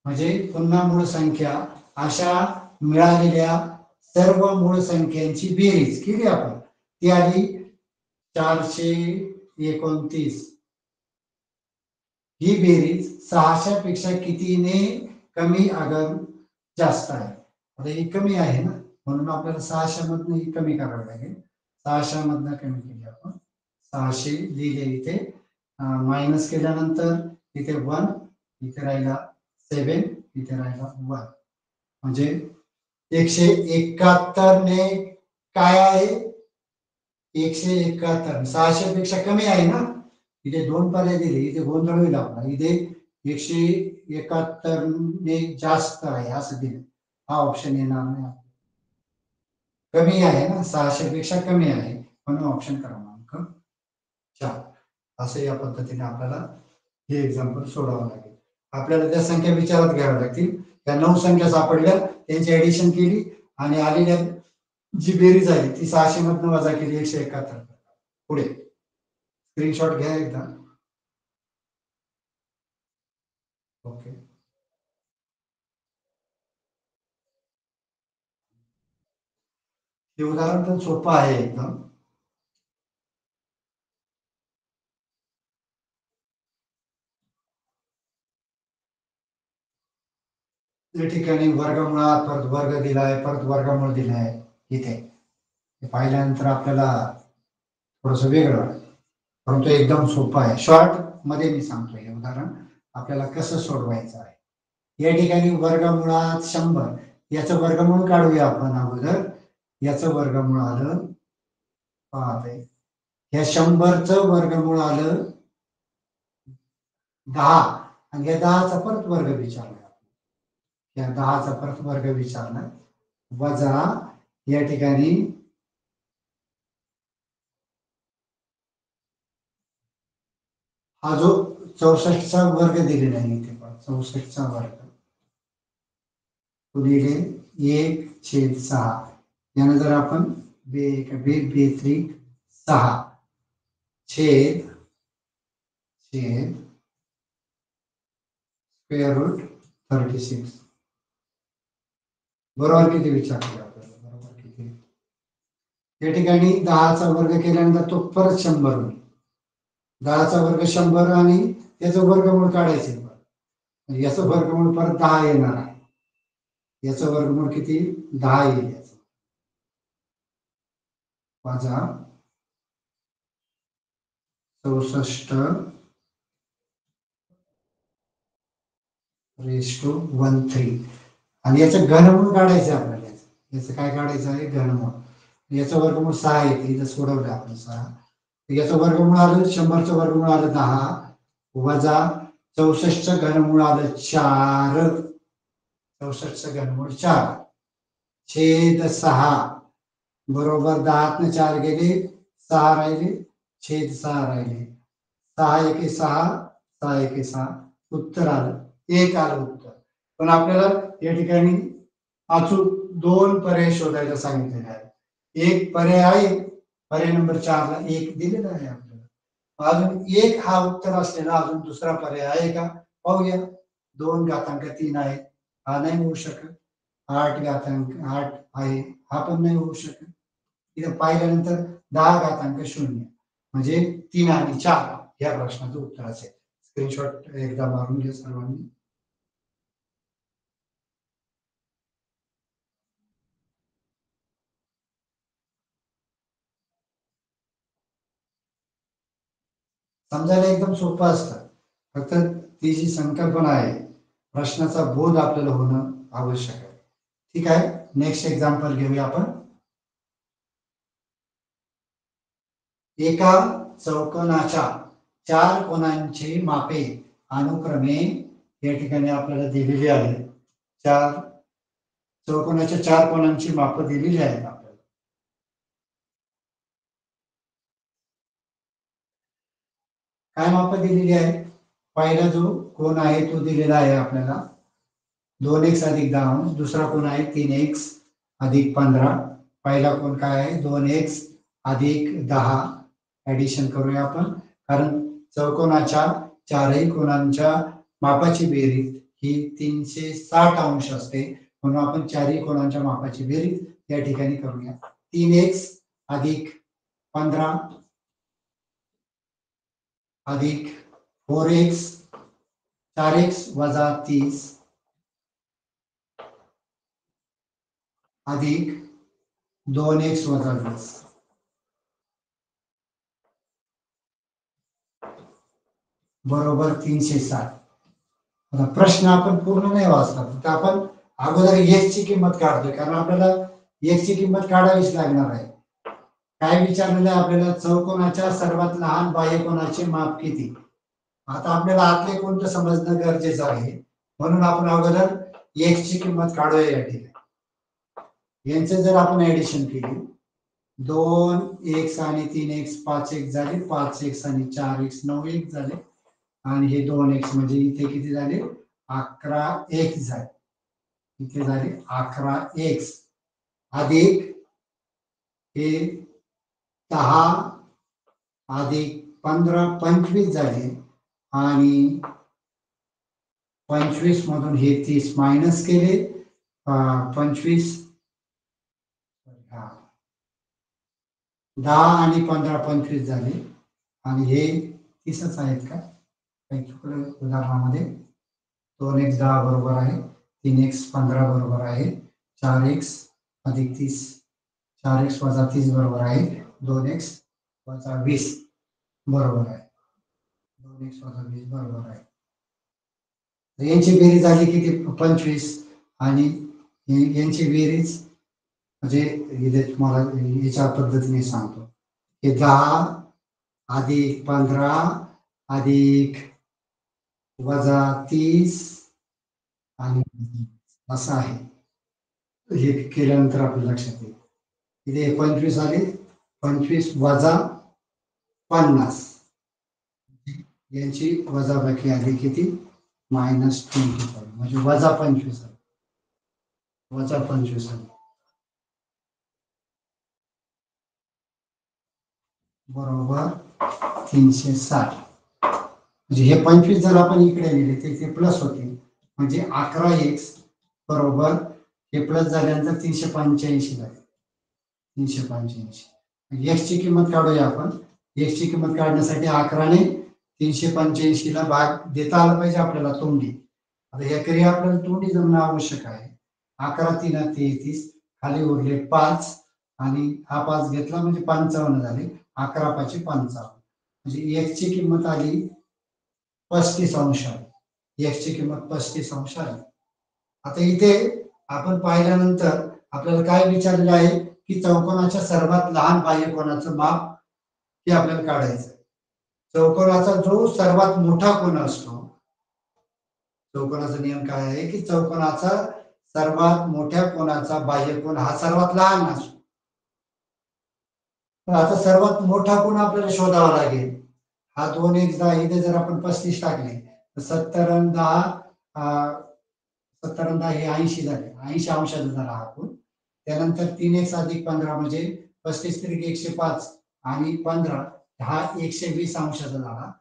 म्हणजे पुन्हा मूळ संख्या अशा मिळालेल्या सर्व मूळ संख्यांची बेरीज केली आपण, ती आली 429. ही बेरीज 600 पेक्षा कितीने कमी अगर जास्त आहे? आता ही कमी आहे ना, म्हणून आपल्याला 600 मधनं ही कमी करावी लागेल. 600 मधनं कमी केली आपण, 600 लिहिले इथे, मायनस केल्यानंतर इथे 1, इथे राहिला 7, इथे राहिला 1, म्हणजे 171 ने काय आहे? 171. 600 पेक्षा कमी आहे ना, इथे 2 पर्याय दिले, इथे गोंधळ होईल आपला. इथे 171 ने जास्त आहे असं दिलं, हा ऑप्शन येणार नाही. कमी आहे ना, 600 पेक्षा कमी आहे, म्हणून ऑप्शन क्रमांक 4. असं या पद्धतीने आपल्याला हे एक्झाम्पल सोडवावं लागेल. आपल्याला त्या संख्या विचारात घ्याव्या लागतील. त्या 9 संख्या सापडल्या, त्यांची ऍडिशन केली आणि आलेल्या जी बेरीज आहे ती 600 मधनं वजा केली 171. पुढे स्क्रीनशॉट घ्या एकदा. ओके, हे उदाहरण पण सोपं आहे एकदम. त्या ठिकाणी वर्गमुळात परत वर्ग दिलाय, परत वर्गमूळ दिलाय. इथे पाहिल्यानंतर आपल्याला थोडस वेगळं वाटतं, परंतु एकदम सोपं आहे. शॉर्ट मध्ये मी सांगतो हे उदाहरण आपल्याला कसं सोडवायचं आहे. या ठिकाणी वर्गमुळात 100, याचं वर्गमूळ काढूया आपण अगोदर. याचं वर्गमूळ आलं, पाहते, या 100चं वर्गमूळ आलं 10, आणि या 10चा परत वर्ग विचारला, या 10चा परत वर्ग विचारला, वजा या ठिकाणी हा जो 64चा वर्ग दिलेला आहे इथे, 64चा वर्ग गुणिले 1/6. यानं जर आपण 6 छेद स्क्वेअर रूट 36. बरोबर किती विचारले आपल्याला? बरोबर किती? या ठिकाणी 10चा वर्ग केल्यानंतर तो परत 100 होईल. 10चा वर्ग 100 आणि त्याचं वर्गमूळ काढायचे. याचं वर्गमूळ परत 10 येणार आहे. याचं वर्गमूळ किती? 10 येईल. वजा 64/13. आणि याचं घनमूळ काढायचं आपल्याला. याचं काय काढायचं आहे? घनमूळ. याचं वर्गमूळ 6 येते, इथं सोडवलं आपण 6. याचं वर्गमूळ आलं 100चं वर्गमूळ आलं 10, वजा 64चं घनमूळ आलं 4, 64चं घनमूळ 4 छेद 6, बरोबर 10तनं 4 गेले, 6 राहिले, छेद 6 राहिले, 6 एके 6, 6 एके 6, उत्तर आलं 1 आलं उत्तर. पण आपल्याला या ठिकाणी अचूक 2 पर्याय शोधायला सांगितलेले आहे. एक पर्याय आहे, पर्याय नंबर 4 ला 1 दिलेला आहे आपल्याला. अजून 1 हा उत्तर असलेला अजून दुसरा पर्याय आहे का? पाहूया. 2 घातांक 3 आहे, हा नाही होऊ शकत. 8 घातांक 8 आहे, हा पण नाही होऊ शकत. इथे पाहिल्यानंतर 10 घातांक 0, म्हणजे 3 आणि 4 या प्रश्नाचं उत्तर असेल. स्क्रीनशॉट एकदा मारून घ्या सर्वांनी. समजायला एकदम सोपं असतं, फक्त ती जी संकल्पना आहे प्रश्नाचा बोध आपल्याला होणं आवश्यक आहे. ठीक आहे, नेक्स्ट एक्झाम्पल घेऊया आपण. एका चौकोनाच्या 4 कोनांची मापे अनुक्रमे या ठिकाणी आपल्याला दिलेली आहे. चौकोनाच्या 4 कोनांची माप दिलेली आहेत आपल्याला. काय माप दिलेली आहे? पहिला जो कोन आहे तो दिलेला आहे आपल्याला 2x अधिक 10. दुसरा कोन आहे 3x अधिक 15. पहिला कोन काय आहे 2x अधिक 10. ऍडिशन करूया आपण, कारण चौकोनाच्या चारही कोनांच्या मापाची बेरीज ही 360 अंश असते, म्हणून आपण चारही कोनांच्या मापाची बेरीज या ठिकाणी करूया. 3x अधिक 15 अधिक 4x 4x वजा 30 अधिक 2x वजा 20 बरोबर 360. आता प्रश्न आपण पूर्ण नाही वाचला, तर आपण अगोदर x ची किंमत काढतोय, कारण आपल्याला x ची किंमत काढावीच लागणार आहे. काय विचारलेलं आहे आपल्याला? चौकोनाच्या सर्वात लहान बाह्यकोनाचे माप किती? आता आपल्याला आतले कोण समजणं गरजेचं आहे, म्हणून आपण अगोदर x ची किंमत काढूया या ठिकाणी. यांचे जर आपण ऍडिशन केली 2x आणि 3x 5x झाले, 5x आणि 4x 9x झाले, आणि हे 2x म्हणजे इथे किती झाले 11x झाले. इथे झाले 11x अधिक हे 10 अधिक 15 25 झाले, आणि 25 मधून हे 30 मायनस केले, 25 10 आणि 15 25 झाले, आणि हे 30च आहेत का उदाहरणामध्ये. 2x 10 बरोबर आहे, 3x 15 बरोबर आहे, 4x अधिक 30 4x वजा 30 बरोबर आहे, 2x वजा 20 बरोबर आहे, 2x वजा 20 बरोबर आहे. यांची बेरीज झाली किती 25, आणि यांची बेरीज म्हणजे इथे तुम्हाला याच्या पद्धतीने सांगतो, हे 10 अधिक 15 अधिक वजा 30 आणि असं आहे. हे केल्यानंतर आपल्या लक्षात येईल इथे 25 आले, 25 वजा 50 यांची वजाबाकी आली किती -25, म्हणजे वजा 25 आली, वजा 25 आली बरोबर 360. म्हणजे हे 25 जर आपण इकडे नेले तर ते प्लस होते, म्हणजे 11x बरोबर हे प्लस झाल्यानंतर 385 झाले, 385. x ची किंमत काढूया आपण. x ची किंमत काढण्यासाठी 11 ने 385 ला भाग देता आला पाहिजे आपल्याला तोंडी. आता या क्रिया आपल्याला तोंडी जमणं आवश्यक आहे. 11 3 33 खाली उरले 5, आणि हा 5 घेतला म्हणजे 55 झाले, 11 5 55, म्हणजे x ची किंमत आली 35 अंश आली, x ची किंमत 35 अंश आली. आता इथे आपण पाहिल्यानंतर आपल्याला काय विचारलेलं आहे की चौकोनाच्या सर्वात लहान बाह्यकोनाचं माप हे आपल्याला काढायचं. चौकोनाचा जो सर्वात मोठा कोन असतो, चौकोनाचा नियम काय आहे की चौकोनाचा सर्वात मोठ्या कोनाचा बाह्यकोन हा सर्वात लहान असतो. आता सर्वात मोठा कोन आपल्याला शोधावा लागेल. हा 2x 10 इथे जर आपण 35 टाकले तर 70 आणि 10 70 आणि 10 हे 80 झाले, 80 अंशाचा झाला हा कोन. त्यानंतर 3x अधिक 15 म्हणजे 35 त्रिक 105 आणि 15 हा 120 अंशाचा झाला.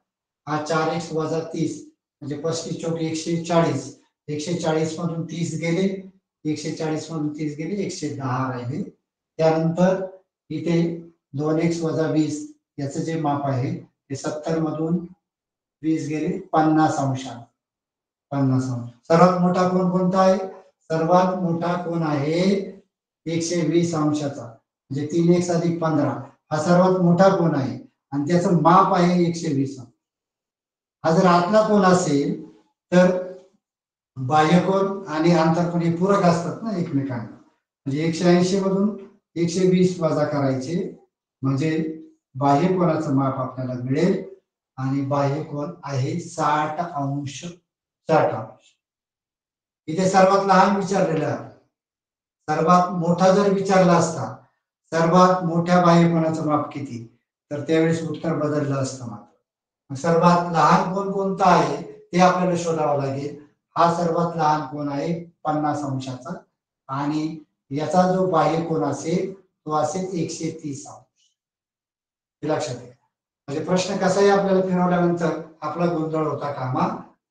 हा 4x वजा 30 म्हणजे 35 चौक 140, 140 मधून 30 गेले, 140 मधून 30 गेले, 110 राहिले. त्यानंतर इथे 2x वजा 20 याचं जे माप आहे ते 70 मधून 20 गेले 50 अंशाने, 50 अंश. सर्वात मोठा कोन कोणता आहे? सर्वात मोठा कोन आहे 120 अंशाचा, म्हणजे 3x अधिक 15 हा सर्वात मोठा कोन आहे, आणि त्याचं माप आहे 120 अंश. हा जर आतला कोन असेल तर बाह्यकोन आणि आंतरकोन हे पूरक असतात ना एकमेकांना, म्हणजे 180 मधून 120 वजा करायचे म्हणजे बाह्यकोनाचं माप आपल्याला मिळेल आणि बाह्यकोन आहे 60 अंश. 60 अंश. इथे सर्वात लहान विचारलेलं आहे. सर्वात मोठा जर विचारला असता सर्वात मोठ्या बाह्यकोनाचं माप किती, तर त्यावेळेस उत्तर बदललं असतं. मात्र सर्वात लहान कोन कोणता आहे ते आपल्याला शोधावं लागेल. हा सर्वात लहान कोन आहे 50 अंशाचा आणि याचा जो बाह्य कोन असेल तो असेल 130 अंश. हे लक्षात घ्या. म्हणजे प्रश्न कसाही आपल्याला फिरवल्यानंतर आपला गोंधळ होता कामा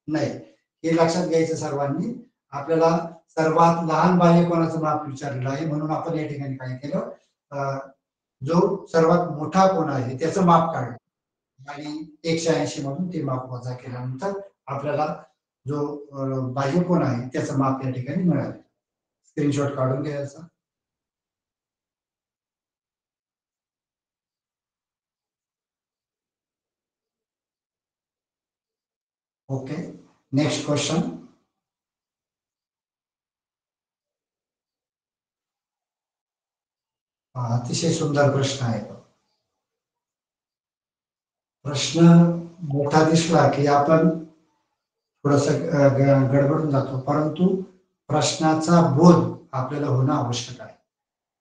नाही, हे लक्षात घ्यायचं सर्वांनी. आपल्याला सर्वात लहान बाह्य कोनाचं माप विचारलेलं आहे म्हणून आपण या ठिकाणी काय केलं, जो सर्वात मोठा कोन आहे त्याचं माप काढलं आणि 180 मधून ते माप वजा केल्यानंतर आपल्याला जो बाह्य कोन आहे त्याचं माप या ठिकाणी मिळालं. स्क्रीनशॉट काढून घ्यायचा. Okay, next question. अतिशय सुंदर प्रश्न आहे. प्रश्न मोठा दिसला की आपण थोडस गडबडून जातो, परंतु प्रश्नाचा बोध आपल्याला होणं आवश्यक आहे.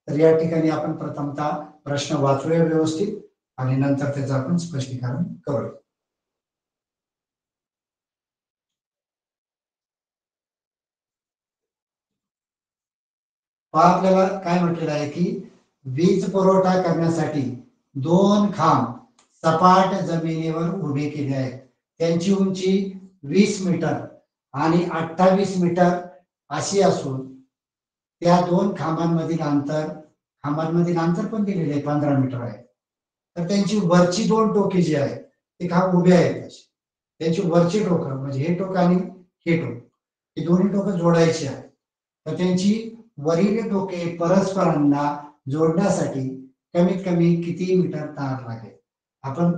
तर या ठिकाणी आपण प्रथमतः प्रश्न वाचूया व्यवस्थित आणि नंतर त्याचं आपण स्पष्टीकरण करूया. आपल्याला काय म्हटलेलं आहे की वीज पुरवठा करण्यासाठी 2 खांब सपाट जमिनीवर उभे केले आहेत. त्यांची उंची 20 मीटर आणि 28 मीटर अशी असून त्या 2 खांबांमधील अंतर पण दिलेले आहे 15 मीटर आहे. तर त्यांची वरची 2 टोके जी आहेत ते खांब उभे आहेत. त्यांची वरची टोकं म्हणजे हे टोक आणि हे टोक, हे दोन्ही टोकं जोडायची आहेत. तर त्यांची वरील टोके परस्परांना जोडण्यासाठी कमीत कमी किती मीटर तार लागेल. आपण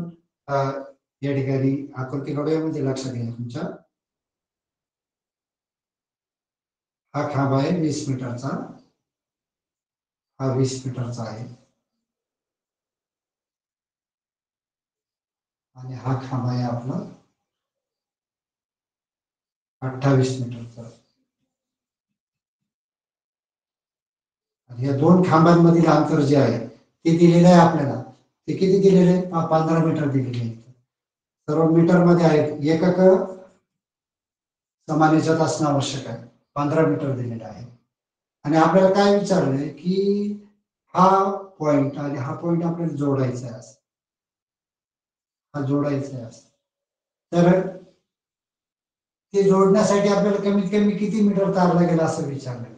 या ठिकाणी आकृतीकडे म्हणजे लक्षात घ्या तुमच्या. हा खांब आहे 20 मीटरचा, हा 20 मीटरचा आहे आणि हा खांब आहे आपला 28 मीटरचा. या 2 खांबांमधील अंतर जे आहे ते दिलेलं आहे आपल्याला. ते किती दिलेले आहे? 15 मीटर दिलेले आहे. सर्व मीटर मध्ये आहेत. एकक समान याच्यात असणं आवश्यक आहे. 15 मीटर दिलेलं आहे आणि आपल्याला काय विचारलंय की हा पॉइंट आणि हा पॉइंट आपल्याला जोडायचा आहे. हा जोडायचा आहे. तर ते जोडण्यासाठी आपल्याला कमीत कमी किती मीटर तार लागेल असं विचारलं.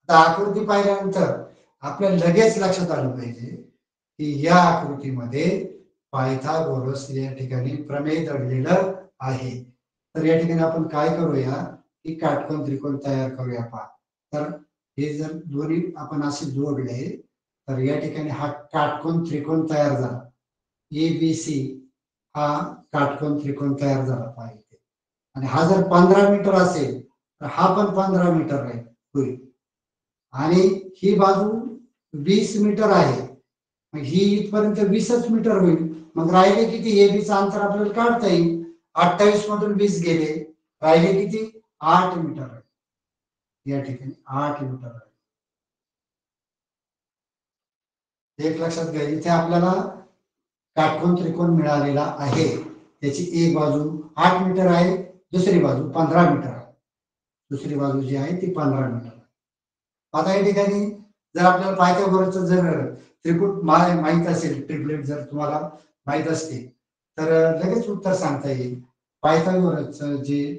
आता आकृती पाहिल्यानंतर आपल्याला लगेच लक्षात आलं पाहिजे की या आकृतीमध्ये पायथागोरस या ठिकाणी प्रमेय दडलेलं आहे. तर या ठिकाणी आपण काय करूया की काटकोन त्रिकोण तयार करूया. पहा, तर हे जर दोन्ही आपण असे जोडले तर या ठिकाणी हा काटकोन त्रिकोण तयार झाला. ABC हा काटकोन त्रिकोण तयार झाला पाहिजे आणि हा जर 15 मीटर असेल तर हा पण 15 मीटर होईल आणि ही बाजू 20 मीटर आहे, ही इथपर्यंत 20च मीटर होईल. मग राहिले किती? एबीचं अंतर आपल्याला काढता येईल. 28 मधून 20 गेले, राहिले किती? 8 मीटर आहे. या ठिकाणी 8 मीटर आहे. एक लक्षात घ्या, इथे आपल्याला काटकोन त्रिकोण मिळालेला आहे. त्याची एक बाजू 8 मीटर आहे, दुसरी बाजू 15 मीटर आहे. दुसरी बाजू जी आहे ती 15 मीटर आहे. आता या ठिकाणी जर आपल्याला पायथागोरसचं जर त्रिकूट माहित असेल, ट्रिपलेट जर तुम्हाला माहित असतील तर लगेच उत्तर सांगता येईल. पायथागोरसचं जे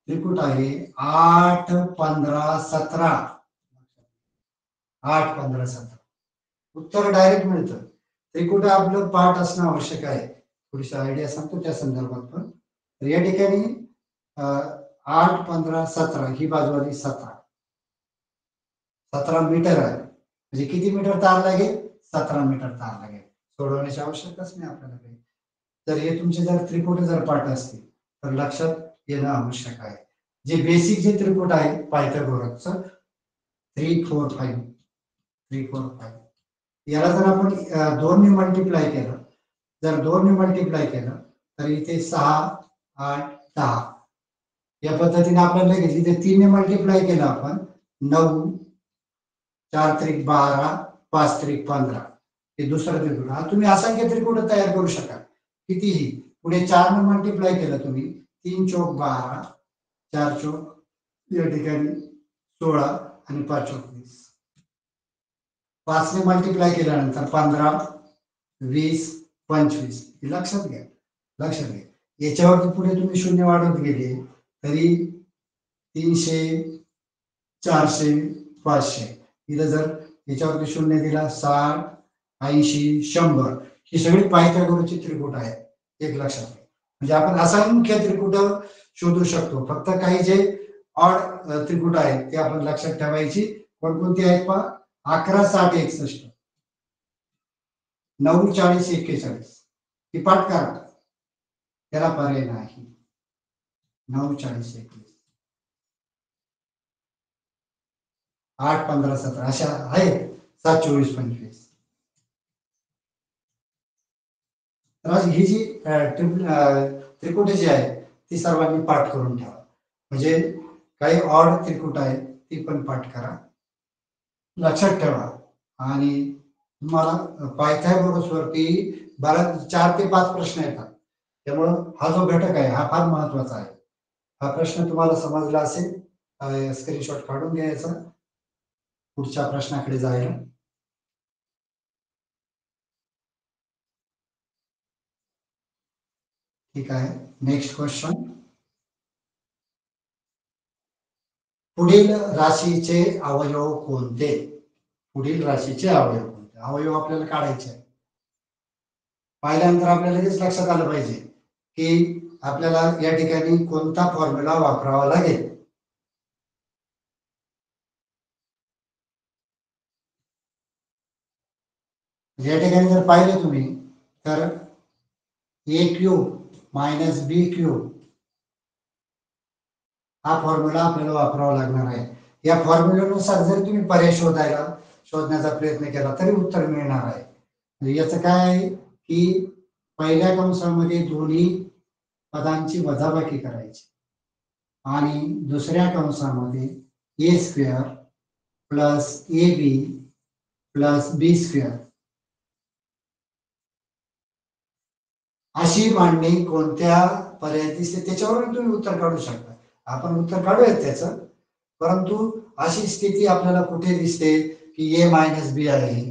त्रिकूट आहे 8, 15, 17, 8, 15, 17 उत्तर डायरेक्ट मिळतं. त्रिकूट आपलं पाठ असणं आवश्यक आहे. थोडीशी आयडिया सांगतो त्या संदर्भात पण. तर या ठिकाणी 8, 15, 17 ही बाजू आली 17 मीटर आहे. म्हणजे किती मीटर तार लागेल? 17 मीटर तार लागेल. सोडवण्याची आवश्यकताच नाही आपल्याला काही. तर हे तुमचे जर त्रिकूट जर पाठ असतील तर लक्षात येणं आवश्यक आहे. जे बेसिक जे त्रिकूट आहे पायथागोरसचं 3 4 5 3 4 5 याला जर आपण 2 ने मल्टिप्लाय केलं, जर 2 ने मल्टिप्लाय केलं तर इथे 6 8 10 या पद्धतीने आपल्याला लगेच इथे 3 ने मल्टिप्लाय केलं आपण 9 4 त्रिक 12 5 त्रिक 15 हे दुसरं त्रिकूट. हा तुम्ही असंख्य त्रिकूट तयार करू शकाल कितीही. पुढे 4 ने मल्टिप्लाय केलं तुम्ही 3 चौक 12 4 चौक या ठिकाणी 16 आणि 5 चौक 20. 5 ने मल्टिप्लाय केल्यानंतर 15 20 25 हे लक्षात घ्या. लक्षात घ्या. याच्यावरती पुढे तुम्ही शून्य वाढवत गेले तरी 300 400 500 इथं जर याच्यावरती शून्य दिला 60 80 100 ही सगळी पायथागोरसची त्रिकूट आहेत. एक लक्षात घ्या. म्हणजे आपण असंख्य त्रिकूट शोधू शकतो. फक्त काही जे ऑड त्रिकूट आहेत ते आपण लक्षात ठेवायची. कोणकोणती आहेत पहा 11 60 61 9 40 41 ही पाठ करा. त्याला पर्याय नाही. 9 40 21 8 15 17 अशा आहेत 7 24 25. तर ही जी त्रिकुटे जी आहे ती सर्वांनी पाठ करून ठेवा. म्हणजे काही ऑड त्रिकुट आहेत ती पण पाठ करा. लक्षात ठेवा. आणि तुम्हाला पायथागोरस वरती बराच 4 ते 5 प्रश्न येतात. त्यामुळं हा जो घटक आहे हा फार महत्वाचा आहे. हा प्रश्न तुम्हाला समजला असेल. स्क्रीनशॉट काढून घ्यायचा पुढच्या प्रश्नाकडे जायला. ठीक आहे. Next question. पुढील राशीचे अवयव कोणते? पुढील राशीचे अवयव कोणते? अवयव आपल्याला काढायचे आहे. पाहिल्यानंतर आपल्याला लगेच लक्षात आलं पाहिजे की आपल्याला या ठिकाणी कोणता फॉर्म्युला वापरावा लागेल. या ठिकाणी जर पाहिलं तुम्ही तर ए क्यूब मायनस बी क्यूब हा फॉर्म्युला आपल्याला वापरावा लागणार आहे. या फॉर्म्युल्यानुसार जर तुम्ही पर्याय शोधण्याचा प्रयत्न केला तरी उत्तर मिळणार आहे. म्हणजे याचं काय आहे की पहिल्या कंसामध्ये दोन्ही पदांची वजाबाकी करायची आणि दुसऱ्या कंसामध्ये A square plus A B plus B square अशी मांडणी कोणत्या पर्याय दिसते त्याच्यावरून तुम्ही उत्तर काढू शकता. आपण उत्तर काढूयात त्याचं. परंतु अशी स्थिती आपल्याला कुठे दिसते की ए मायनस बी आहे.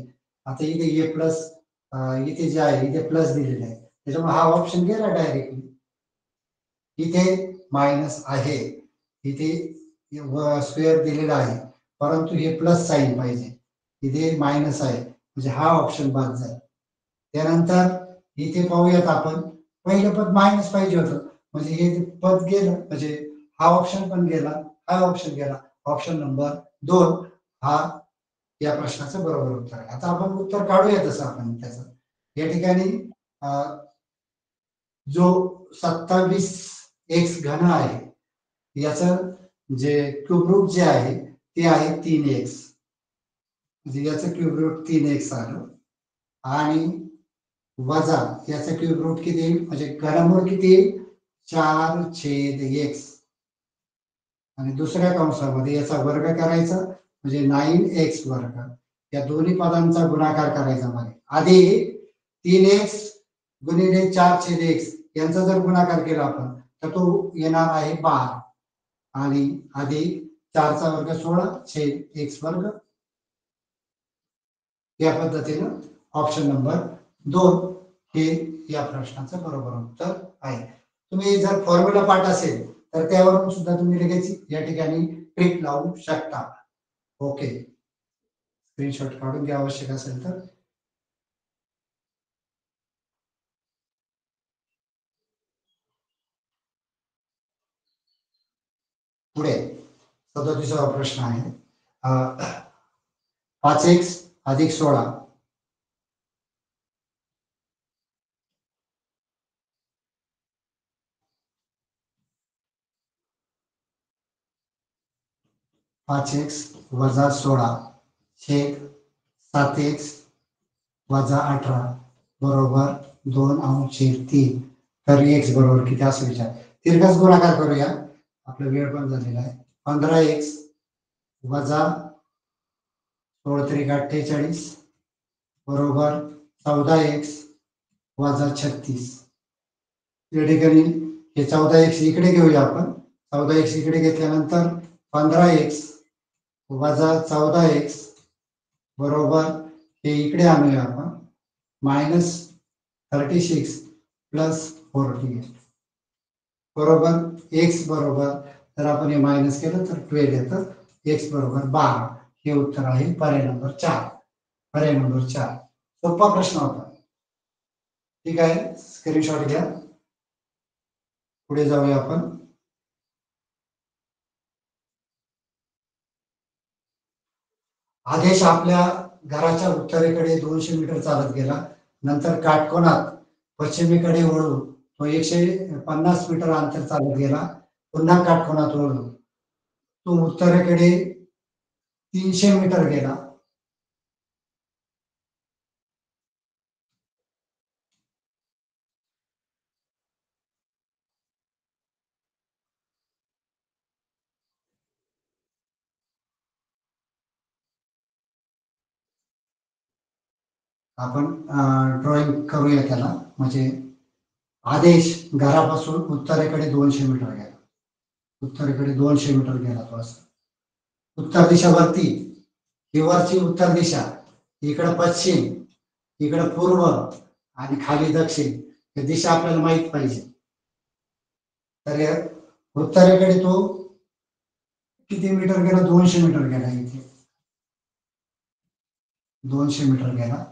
आता इथे ए प्लस इथे जे आहे इथे प्लस दिलेले आहे त्याच्यामुळे हा ऑप्शन गेला डायरेक्टली. इथे मायनस आहे इथे स्क्वेअर दिलेला आहे परंतु हे प्लस साइन पाहिजे. इथे मायनस आहे म्हणजे हा ऑप्शन बाद झाला. त्यानंतर इथे पाहूयात आपण पहिलं पद मायनस पाहिजे होतं म्हणजे हे पद गेलं म्हणजे हा ऑप्शन पण गेला हा ऑप्शन गेला. ऑप्शन नंबर 2 हा या प्रश्नाचं बरोबर उत्तर आहे. आता आपण उत्तर काढूया तसं आपण त्याचं. या ठिकाणी जो 27 एक्स घन आहे याचं जे क्यूब रूट जे आहे ते आहे 3x म्हणजे याचं क्यूब रूट 3x आलं आणि वजा याचं क्यूब रूट किती येईल म्हणजे घनमूळ किती येईल 4/x आणि दुसऱ्या कंसामध्ये याचा वर्ग करायचा म्हणजे 9x वर्ग. या दोन्ही पदांचा गुणाकार करायचा मध्ये. आधी 3x गुणिले 4/x यांचा जर गुणाकार केला आपण तर तो येणार आहे 12 आणि अधिक 4चा वर्ग 16/x वर्ग. या पद्धतीनं ऑप्शन नंबर 2 हे या प्रश्नाचं बरोबर उत्तर आहे. तुम्ही जर फॉर्म्युला पाठ असेल तर त्यावरून सुद्धा तुम्ही लगेच या ठिकाणी ट्रिक लावू शकता. ओके. स्क्रीनशॉट काढून घ्या आवश्यक असेल तर. पुढे 37वा प्रश्न आहे. 5x अधिक 16 . 5x वजा 16 छेद 7x वजा 18 बरोबर 2/3. तर x बरोबर किती असं विचार. तिरकाच गुणाकार करूया, आपला वेळ पण झालेला आहे. 15x वजा 16×3=48 बरोबर 14x वजा 36. या ठिकाणी हे 14x इकडे घेऊया आपण. 14x इकडे घेतल्यानंतर 15x वजा 14x बरोबर हे इकडे आणूया आपण -36 प्लस 48 बरोबर x बरोबर, तर आपण हे मायनस केलं तर 12 येतं. x बरोबर 12. हे उत्तर आहे पर्याय नंबर 4. पर्याय नंबर 4. सोपा प्रश्न होता. ठीक आहे, स्क्रीनशॉट घ्या. पुढे जाऊया आपण. आदेश आपल्या घराच्या उत्तरेकडे 200 मीटर चालत गेला. नंतर काटकोनात पश्चिमेकडे वळून तो 150 मीटर अंतर चालत गेला. पुन्हा काटकोनात वळून तो उत्तरेकडे 300 मीटर गेला. आपण ड्रॉइंग करूया त्याला. म्हणजे आदेश घरापासून उत्तरेकडे 200 मीटर गेला. उत्तरेकडे 200 मीटर गेला तो असं. उत्तर दिशा वरती, ही वरची उत्तर दिशा, इकडं पश्चिम, इकडं पूर्व आणि खाली दक्षिण. ही दिशा आपल्याला माहित पाहिजे. तर उत्तरेकडे तो किती मीटर गेला? 200 मीटर गेला. इथे 200 मीटर गेला.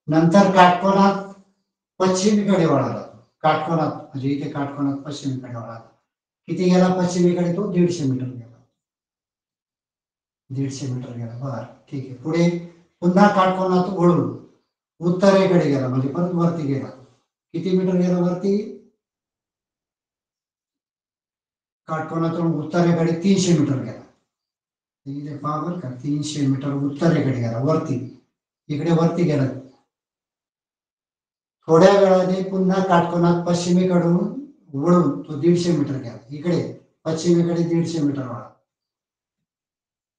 नंतर काटकोनात पश्चिमेकडे वळाला. काटकोनात म्हणजे इथे काटकोनात पश्चिमेकडे वळाला. किती गेला पश्चिमेकडे? तो 150 मीटर गेला. 150 मीटर गेला. बरं, ठीक आहे. पुढे पुन्हा काटकोनात वळून उत्तरेकडे गेला, म्हणजे परत वरती गेला. किती मीटर गेला वरती? काटकोनातून उत्तरेकडे 300 मीटर गेला. इथे पहा बरं का, 300 मीटर उत्तरेकडे गेला, वरती. इकडे वरती गेला. थोड्या वेळाने पुन्हा काटकोनात पश्चिमेकडून वळून तो 150 मीटर गेला. इकडे पश्चिमेकडे 150 मीटर वळा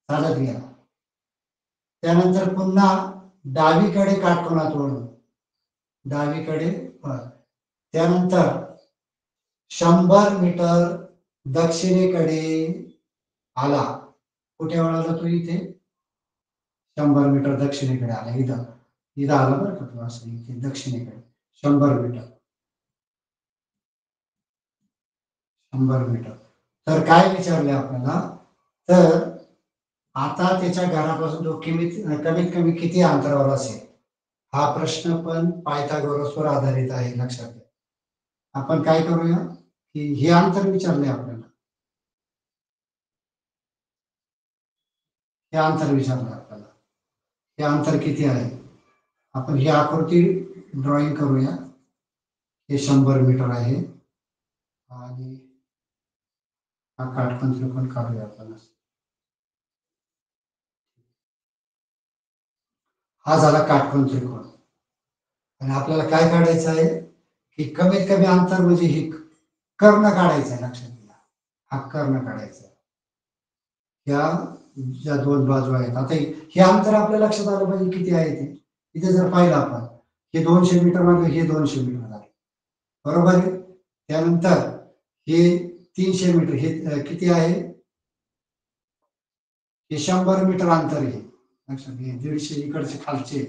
चालत गेला. त्यानंतर पुन्हा डावीकडे काटकोनात वळून डावीकडे. त्यानंतर 100 मीटर दक्षिणेकडे आला. कुठे वळाला तो? इथे 100 मीटर दक्षिणेकडे आला. इथं आला बरं का तो असं, इथे दक्षिणेकडे 100 मीटर. 100 मीटर. तर काय विचारले आपल्याला? तर आता त्याच्या घरापासून तो कमीत कमी किती अंतरावर असेल? हा प्रश्न पण पायथागोरसवर आधारित आहे, लक्षात घ्या. आपण काय करूया की हे अंतर विचारले आपल्याला. हे अंतर विचारलं आपल्याला. हे अंतर किती आहे? आपण ही आकृती ड्रॉइंग करूया. हे 100 मीटर आहे आणि हा काटकोन त्रिकोण काढूया आपण. हा झाला काटकोन त्रिकोण. आणि आपल्याला काय काढायचं आहे की कमीत कमी अंतर, म्हणजे हे कर्ण काढायचं आहे. लक्षात घ्या, हा कर्ण काढायचा. या ज्या दोन बाजू आहेत, आता हे अंतर आपल्या लक्षात आलं पाहिजे किती आहे ते. इथे जर पाहिलं आपण, हे 200 मीटर म्हणजे हे 200 मीटर झाले, बरोबर आहे. त्यानंतर हे 300 मीटर, हे किती आहे? हे 100 मीटर अंतर आहे. लक्षात घ्या, 150 इकडचे खालचे,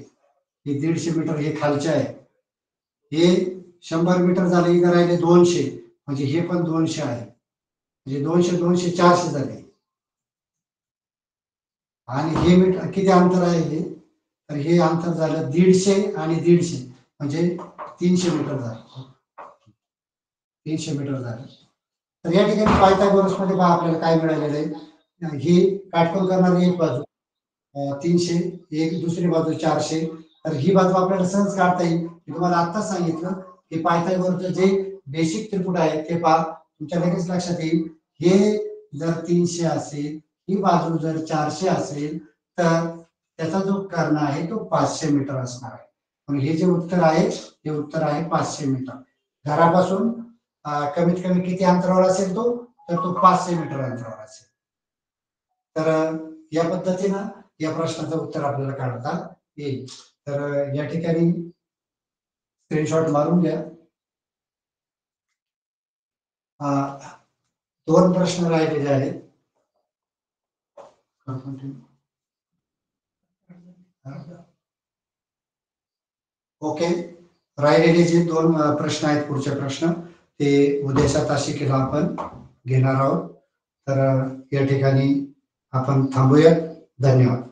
हे 150 मीटर हे खालचे आहे. हे 100 मीटर झाले. इकडे राहिले 200, म्हणजे हे पण 200 आहे. म्हणजे 200 200 400 झाले. आणि हे मीटर किती अंतर आहे हे? तर हे अंतर झालं 150 आणि 150, म्हणजे 300 मीटर झालं. 300 मीटर झालं. तर या ठिकाणी पायथागोरस मध्ये पहा आपल्याला काय मिळालेलं आहे. ही काटकोन करणारी एक बाजू 300, एक दुसरी बाजू 400. तर ही बाजू आपल्याला सहज काढता येईल. मी तुम्हाला आत्ताच सांगितलं की पायथागोरसचे जे बेसिक त्रिपुट आहे ते पहा, तुमच्या लगेच लक्षात येईल. हे जर 300 असेल, ही बाजू जर 400 असेल तर त्याचा जो कर्ण आहे तो 500 मीटर असणार आहे. मग हे जे उत्तर आहे ते उत्तर आहे 500 मीटर. घरापासून कमीत कमी किती अंतरावर असेल तो, तर तो 500 मीटर अंतरावर असेल. तर या पद्धतीनं या प्रश्नाचं उत्तर आपल्याला काढता येईल. तर या ठिकाणी स्क्रीनशॉट मारून घ्या. 2 प्रश्न राहिलेले आहेत. ओके, राहिलेले जे 2 प्रश्न आहेत, पुढचे प्रश्न ते उद्याच्या तासिकेला आपण घेणार आहोत. तर या ठिकाणी आपण थांबूया. धन्यवाद.